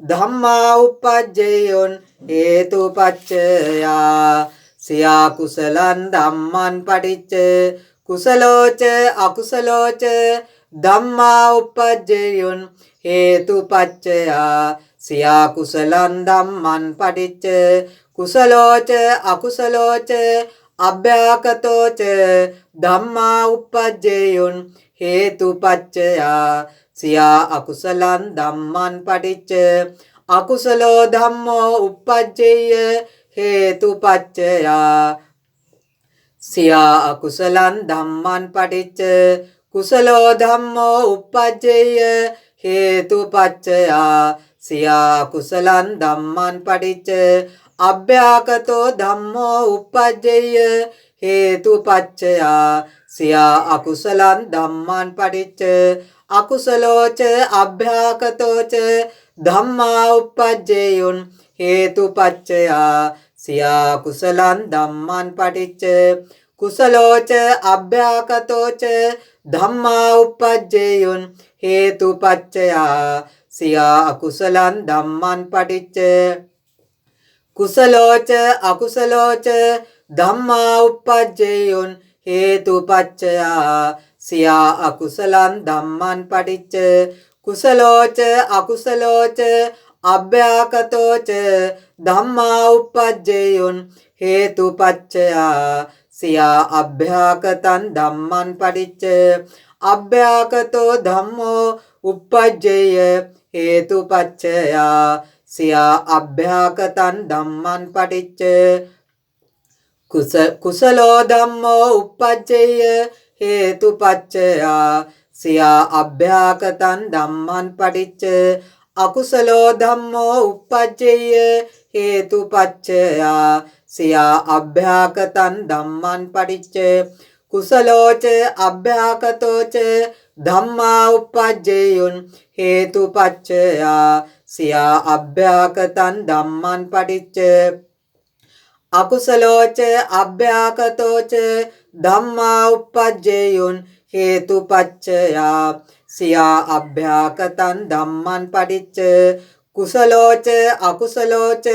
ධම්මා uppajjeyun හේතුපච්චයා. සියා කුසලං ධම්මං පටිච්ච කුසලෝච අකුසලෝච ධම්මා uppajjeyun හේතුපච්චයා. සියා කුසලං ධම්මං පටිච්ච කුසලෝච අකුසලෝච අභ්‍යාකතෝච ධම්මා uppajjeyun හේතුපච්චයා. සියා අකුසලං ධම්මං පටිච්ච අකුසලෝ ධම්මෝ uppajjeyය හේතුපච්චයා. සියා අකුසලං ධම්මං පටිච්ච කුසලෝ ධම්මෝ uppajjeyය හේතුපච්චයා. සියා කුසලං ධම්මං පටිච්ච අභ්‍යාකතෝ ධම්මෝ uppajjeyය හේතුපච්චයා. සියා අකුසලං ධම්මං පටිච්ච අකුසලෝච අභ්‍යාකතෝච ධම්මා uppajjeyun හේතුපච්චයා. සියා කුසලං ධම්මං පටිච්ච කුසලෝච අභ්‍යාකතෝච ධම්මා uppajjeyun හේතුපච්චයා සියා අකුසලං ධම්මං පටිච්ච කුසලෝච අකුසලෝච ධම්මා uppajjeyun හේතුපච්චයා සියා අකුසලං ධම්මං පටිච්ච කුසලෝච අකුසලෝච අභ්‍යාකතෝච ධම්මා uppajjeyun හේතුපච්චයා සියා අභ්‍යාකතං ධම්මං පටිච්ච අභ්‍යාකතෝ ධම්මෝ uppajjey හේතුපච්චයා සියා අභ්‍යාකතං ධම්මං පටිච්ච කුසලෝ ධම්මෝ uppajjey හේතුපච්චයා සියා අභ්‍යාකතං ධම්මං පටිච්ච අකුසලෝ ධම්මෝ uppajjey හේතුපච්චයා සියා අභ්‍යාකතං ධම්මං පටිච්ච කුසලෝච අභ්‍යාකතෝච ධම්මා uppajjeyun හේතුපච්චයා සියා අභ්‍යාකතං ධම්මං පටිච්ච අකුසලෝච අභ්‍යාකතෝච ධම්මා uppajjeyun හේතුපච්චයා සියා අභ්‍යාකතං ධම්මං පටිච්ච කුසලෝච අකුසලෝච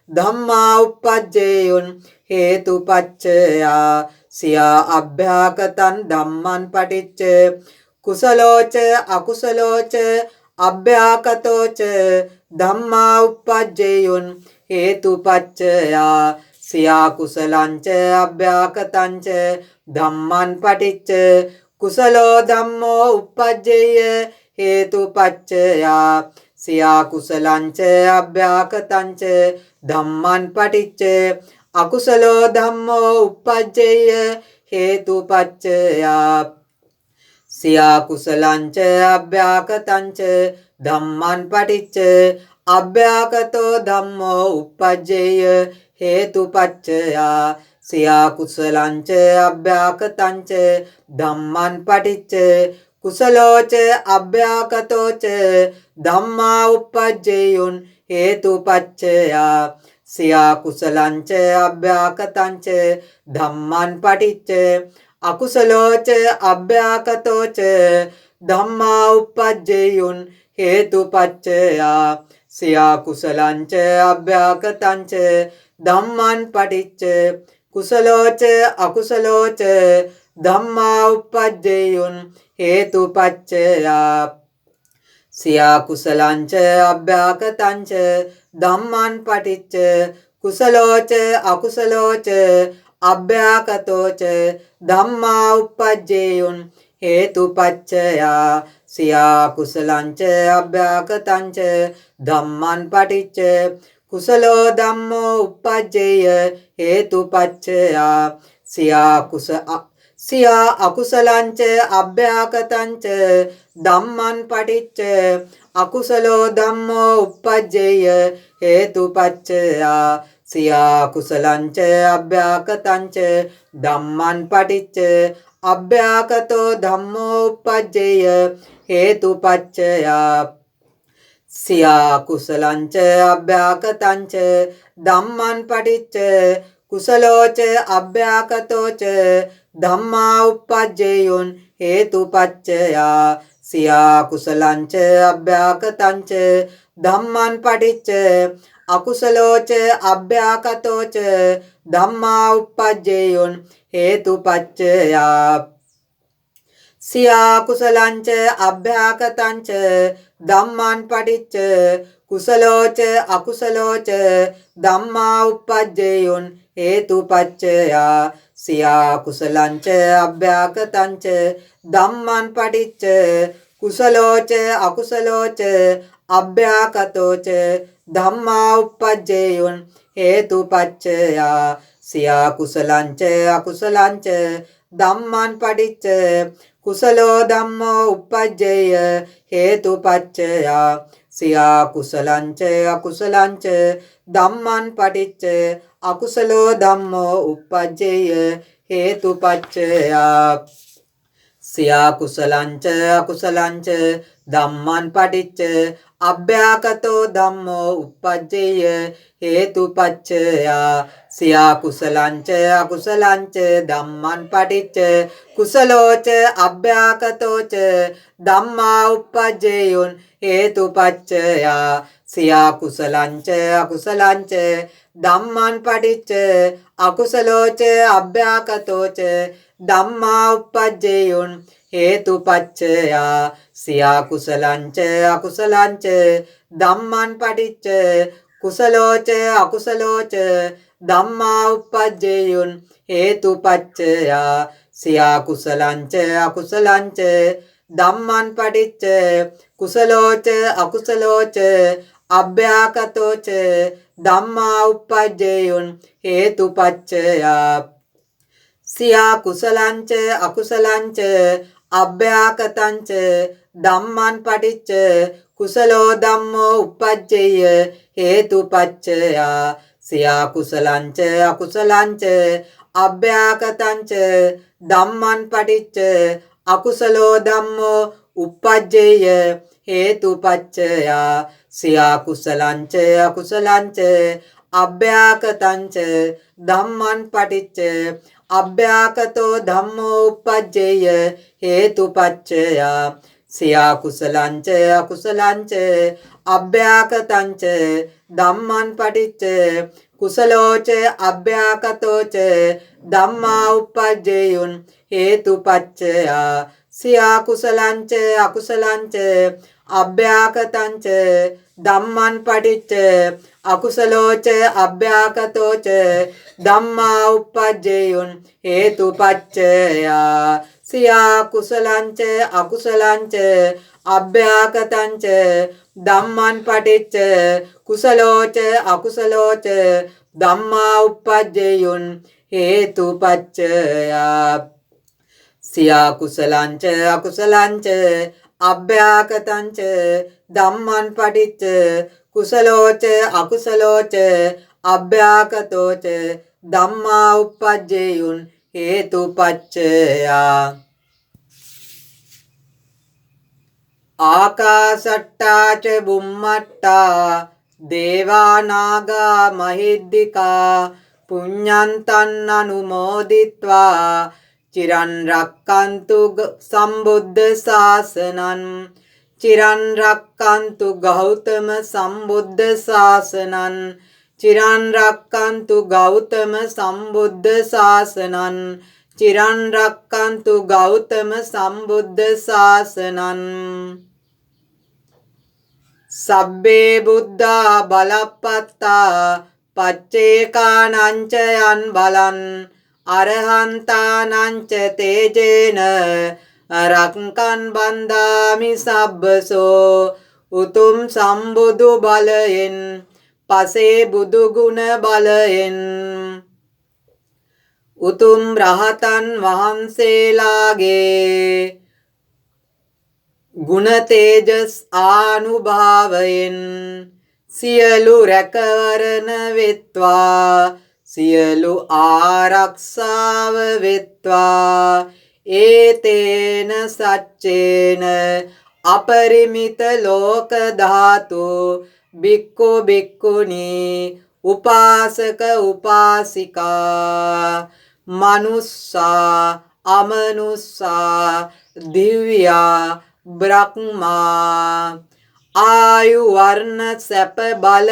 ධම්මා uppajjeyun හේතුපච්චයා සියා අභ්‍යාකතං ධම්මං පටිච්ච කුසලෝච අකුසලෝච අභ්‍යාකතෝච ධම්මා uppajjeyun හේතුපච්චයා සියා කුසලංච අභ්‍යාකතංච ධම්මං පටිච්ච කුසලෝ ධම්මෝ uppajjey හේතුපච්චයා සියා කුසලංච අභ්‍යාකතංච ධම්මං පටිච්ච අකුසලෝ ධම්මෝ uppajjey හේතුපච්චයා සියා කුසලංච අභ්‍යාකතංච ධම්මං පටිච්ච අභ්‍යාකතෝ ධම්මෝ uppajjey හේතුපච්චයා සියා කුසලංච අභ්‍යාකතංච ධම්මං පටිච්ච කුසලෝච අභ්‍යාකතෝච ධම්මා uppajjeyun හේතුපච්චයා සියා කුසලංච අභ්‍යාකතංච ධම්මං පටිච්ච අකුසලෝච අභ්‍යාකතෝච ධම්මා uppajjeyun හේතුපච්චයා සියා කුසලංච අභ්‍යාකතංච ධම්මං පටිච්ච කුසලෝච අකුසලෝච ධම්මා uppajjeyun හේතුපච්චයා සියා කුසලංච අභ්‍යාකතංච ධම්මං පටිච්ච කුසලෝච අකුසලෝච අභ්‍යාකතෝච ධම්මා uppajjeyun හේතුපච්චයා සියා කුසලංච අභ්‍යාකතංච ධම්මං පටිච්ච කුසලෝ ධම්මෝ uppajjey හේතුපච්චයා සියා අකුසලංච අභ්‍යාකතංච ධම්මං පටිච්ච අකුසලෝ ධම්මෝ uppajjey හේතුපච්චයා සියා කුසලංච අභ්‍යාකතංච ධම්මං පටිච්ච අභ්‍යාකතෝ ධම්මෝ uppajjey හේතුපච්චයා සියා කුසලංච අභ්‍යාකතංච ධම්මං පටිච්ච කුසලෝච අභ්‍යාකතෝච ධම්මා uppajjeyun හේතුපච්චයා සියා කුසලංච අභ්‍යාකතංච ධම්මං පටිච්ච අකුසලෝච අභ්‍යාකතෝච ධම්මා uppajjeyun හේතුපච්චයා සියා කුසලංච අභ්‍යාකතංච ධම්මං පටිච්ච කුසලෝච අකුසලෝච ධම්මා uppajjeyun හේතුපච්චයා සියා කුසලංච අභ්‍යාකතංච ධම්මං පටිච්ච කුසලෝච අකුසලෝච අභ්‍යාකතෝච ධම්මා uppajjeyun හේතුපච්චයා සියා කුසලංච අකුසලංච ධම්මං පටිච්ච කුසලෝ ධම්මෝ uppajjey හේතුපච්චයා සියා කුසලංච අකුසලංච ධම්මං පටිච්ච අකුසලෝ ධම්මෝ uppajjey හේතුපච්චයා සියා කුසලංච අකුසලංච ධම්මං පටිච්ච අභ්‍යාකතෝ ධම්මෝ uppajjeය හේතුපච්චයා සියා කුසලංච අකුසලංච ධම්මං පටිච්ච කුසලෝච අභ්‍යාකතෝච ධම්මා uppajjeyun හේතුපච්චයා සියා කුසලංච අකුසලංච ධම්මං පටිච්ච අකුසලෝච අභ්‍යාකතෝච ධම්මා uppajjeyun හේතුපච්චයා සියා කුසලංච අකුසලංච ධම්මං පටිච්ච කුසලෝච අකුසලෝච ධම්මා uppajjeyun හේතුපච්චයා සියා කුසලංච අකුසලංච ධම්මං පටිච්ච කුසලෝච අකුසලෝච අභ්‍යාකතෝච ධම්මා uppajjeyun හේතුපච්චයා සියා කුසලංච අකුසලංච අභ්‍යාකතංච ධම්මං පටිච්ච කුසලෝ ධම්මෝ uppajjeය හේතුපච්චයා සියා කුසලංච අකුසලංච අභ්‍යාකතංච ධම්මං පටිච්ච අකුසලෝ ධම්මෝ uppajjeය හේතුපච්චයා සියා කුසලංච අකුසලංච අභ්‍යාකතංච ධම්මං පටිච්ච අභ්‍යාකතෝ ධම්මෝ uppajjeය හේතුපච්චයා සියා කුසලංච අකුසලංච අභ්‍යාකතංච ධම්මං පටිච්ච කුසලෝච අභ්‍යාකතෝච ධම්මා uppajjeyun හේතුපච්චයා සියා කුසලංච අකුසලංච අභ්‍යාකතංච ධම්මං පටිච්ච අකුසලෝච අභ්‍යාකතෝච ධම්මා uppajjeyun හේතුපච්චයා සියා කුසලංච අකුසලංච අභ්‍යාකතංච ධම්මං පටිච්ච කුසලෝච අකුසලෝච ධම්මා uppajjeyun හේතුපච්චයා සියා කුසලංච අකුසලංච අභ්‍යාකතංච ධම්මං පටිච්ච කුසලෝච අකුසලෝච අභ්‍යාකතෝච ධම්මා uppajjeyun හේතුපච්චයා ආකාසට්ටා ච බුම්මට්ටා දේවා නාග මහිද්దికා පුඤ්ඤන්තං අනුමෝදිත්වා චිරන් රක්칸තු සම්බුද්ධ ශාසනං චිරන් රක්칸තු ගෞතම සම්බුද්ධ ශාසනං චිරන් රක්칸තු ගෞතම සම්බුද්ධ ශාසනං චිරන් රක්칸තු ගෞතම සම්බුද්ධ ශාසනං සබ්බේ බුද්ධා බලප්පත්තා පච්චේකානං ච යන් බලං අරහන්තානං ච තේජේන රක්කන් බන්දාමි සබ්බසෝ උතුම් සම්බුදු බලයෙන් පසේ බුදු ගුණ බලයෙන් උතුම් රහතන් වහන්සේලාගේ ගුණ තේජස් ආනුභාවයෙන් සියලු රැකවරණ වෙත්වා සියලු ආරක්ෂාව වෙත්වා ඒතේන සච්චේන අපරිමිත ලෝක ධාතු බික්ඛු බික්ඛුනී උපාසක උපාසිකා මනුස්සා අමනුස්සා දිව්‍යා බ්‍රහ්මා ආයු වර්ණ සැප බල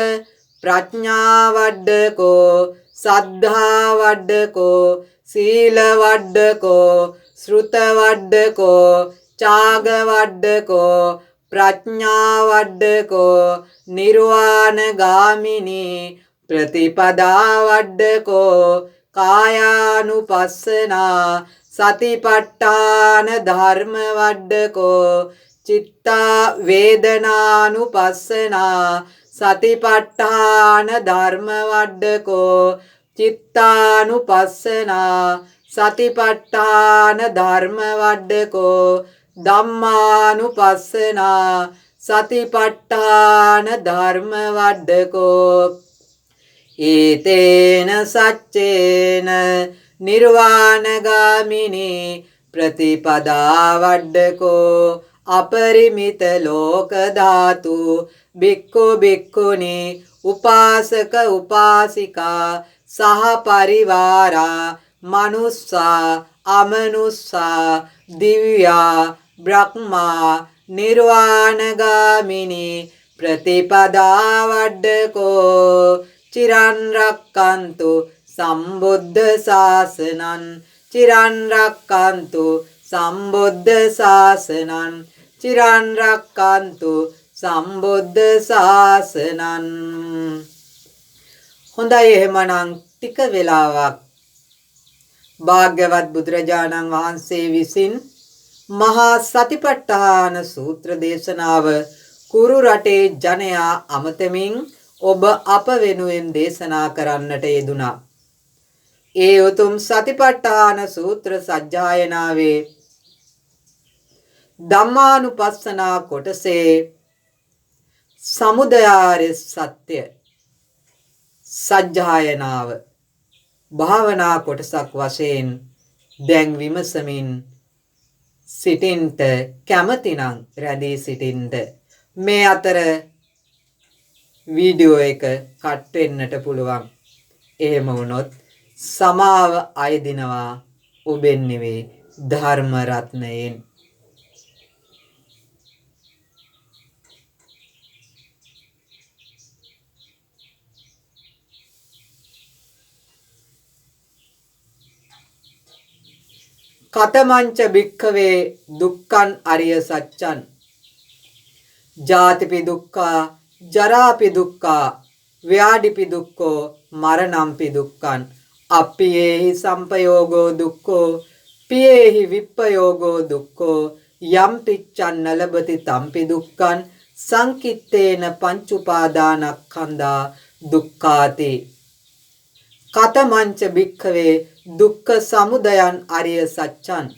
ප්‍රඥා වඩ්ඩකෝ සද්ධා වඩ්ඩකෝ සීල වඩ්ඩකෝ ශ්‍රුත වඩ්ඩකෝ චාග වඩ්ඩකෝ ප්‍රඥා වඩ්ඩකෝ නිර්වාණ ගාමිනී ප්‍රතිපදා වඩ්ඩකෝ කායානුපස්සනා සතිපට්ඨාන ධර්ම වඩ්ඩකෝ චිත්තා වේදනානුපස්සනා සතිපට්ඨාන ධර්ම වඩ්ඩකෝ චිත්තානුපස්සනා සතිපට්ඨාන ධර්ම වඩ්ඩකෝ ධම්මානුපස්සනා සතිපට්ඨාන ධර්ම වඩ්ඩකෝ ඒතේන සච්චේන නිර්වාණගාමිනී ප්‍රතිපදා වඩ්ඩකෝ අපරිමිත ලෝක ධාතු බික්ඛෝ බික්ඛුනී උපාසක උපාසිකා සහ පරිවාරා මනුස්සා අමනුස්සා දිව්‍යා බ්‍රහ්මා නිර්වාණගාමිනී ප්‍රතිපදා වඩ්ඩකෝ චිරන් රක්칸තු සම්බුද්ධ ශාසනං චිරන් රක්칸තු සම්බුද්ධ ශාසනං චිරන් රක්칸තු සම්බුද්ධ ශාසනං. හොඳයි එහෙමනම් ටික වෙලාවක් භාග්‍යවත් බුදුරජාණන් වහන්සේ විසින් මහා සතිපට්ඨාන සූත්‍ර දේශනාව කුරු රටේ ජනයා අමතමින් ඔබ අප වෙනුවෙන් දේශනා කරන්නට යෙදුණා. ඒ උතුම් සතිපට්ඨාන සූත්‍ර සජ්ජායනාවේ ධම්මානුපස්සනා කොටසේ සමුදයාර්ය සත්‍ය සජ්ජායනාව භාවනා කොටසක් වශයෙන් දැන් විමසමින් සිටින්ට කැමතිනම් රැඳී සිටින්ට. මේ අතර වීඩියෝ එක කට් වෙන්නට පුළුවන්. එහෙම වුණොත් සමාව අයදිනවා ඔබෙන් නෙවෙයි ධර්ම රත්නයෙන්. කතමංච භික්ඛවේ දුක්ඛං අරිය සත්‍යං ජාතිපි දුක්ඛා ජරාපි දුක්ඛා ව්‍යාධිපි දුක්ඛෝ මරණම්පි දුක්ඛං අප්පියේහි සම්පයෝගෝ දුක්ඛෝ පියේහි විප්පයෝගෝ දුක්ඛෝ යම් පිච්ඡන්න ලබති තම්පි දුක්ඛං සංකිත්තේන පංච උපාදානස්කන්ධා දුක්ඛාති. කතමංච භික්ඛවේ දුක්ඛ සමුදයං අරිය සත්‍යං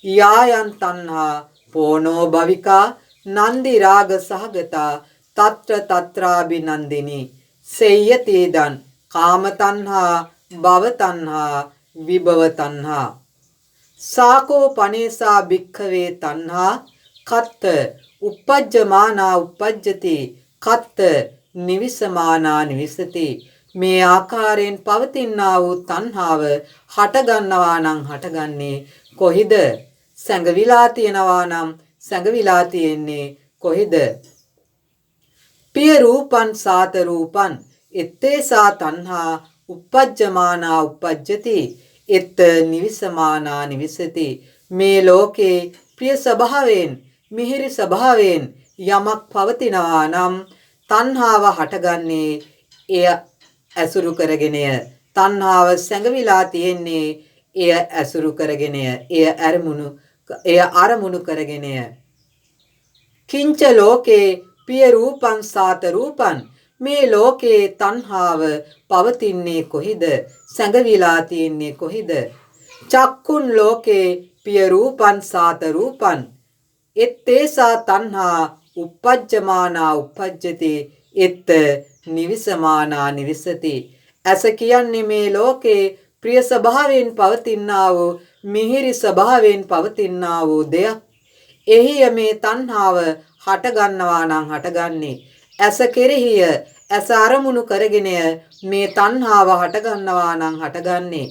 යායන් තණ්හා පෝනෝ භවිකා නන්දි රාග සහගතා తත්‍ර తත්‍රාබිනන්දිනී සේයතේදං කාම තණ්හා භව තණ්හා විභව තණ්හා සාකෝ පනේසා භික්ඛවේ තණ්හා කත්ත uppajjamaana uppajjati කත්ත නිවිසමානා නිවිසති. මේ ආකාරයෙන් පවතිනා වූ තණ්හාව හට ගන්නවා නම් හටගන්නේ කොහිද? සැඟවිලා තියනවා නම් සැඟවිලා තියෙන්නේ කොහිද? පිය රූපං සාත රූපං එත්තේසා තණ්හා uppajjamaana uppajjati එත් නිවිසමානා නිවිසති. මේ ලෝකේ ප්‍රිය ස්වභාවයෙන් මිහිරි ස්වභාවයෙන් යමක් පවතිනවා නම් තණ්හාව හටගන්නේ එය ඇසුරු කරගෙනය. තණ්හාව සැඟවිලා තියෙන්නේ එය ඇසුරු කරගෙනය. එය අරමුණු කරගෙනය. කිංච ලෝකේ පිය රූපං සාත රූපං මේ ලෝකේ තණ්හාව පවතින්නේ කොහිද? සැඟවිලා තියෙන්නේ කොහිද? චක්කුන් ලෝකේ පිය රූපං සාත රූපං එත්තේසා තණ්හා uppajjamaana uppajjati එත් නිවිසමානා නිවිසති. ඇස කියන්නේ මේ ලෝකේ ප්‍රිය ස්වභාවයෙන් පවතිනා වූ මිහිරි ස්වභාවයෙන් පවතිනා වූ දෙයක්. එහි මේ තණ්හාව හට ගන්නවා නම් හටගන්නේ ඇස කෙරෙහිය. ඇස අරමුණු කරගෙන මේ තණ්හාව හට ගන්නවා නම් හටගන්නේ.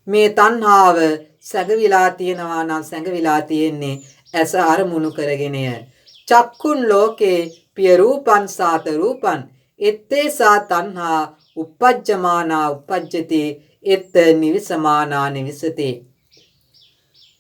මේ තණ්හාව සැඟවිලා තියෙනවා නම් සැඟවිලා තියෙන්නේ ඇස අරමුණු කරගෙනය. චක්කුන් ලෝකේ පිය රූපං සාත රූපං එත්තේසා තණ්හා uppajjamaana uppajjati එත් නිවිසමානා නිවිසති.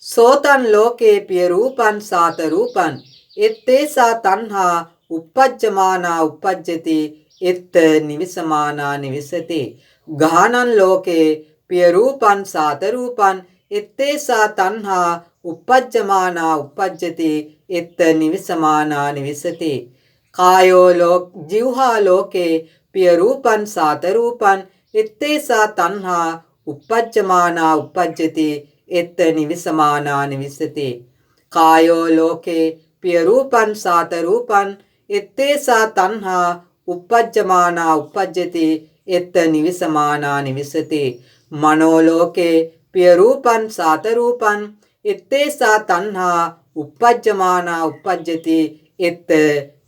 සෝතං ලෝකේ පිය රූපං සාත රූපං එත්තේසා තණ්හා uppajjamaana uppajjati එත් නිවිසමානා නිවිසති. ගානං ලෝකේ පිය රූපං සාත රූපං එත්තේසා තණ්හා uppajjamaana uppajjati එත් නිවිසමානා නිවිසති. කායෝ ජීවහා ලෝකේ පිය රූපං සාත රූපං එත්තේසා තණ්හා uppajjamaana uppajjati එත් නිවිසමානා නිවිසති. කායෝ ලෝකේ පිය රූපං සාත රූපං එත්තේසා තණ්හා uppajjamaana uppajjati එත් නිවිසමානා නිවිසති. මනෝ ලෝකේ පිය රූපං සාත රූපං එත්තේසා තණ්හා uppajjamaana uppajjati එත්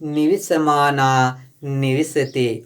නිවිසමානා නිවිසති.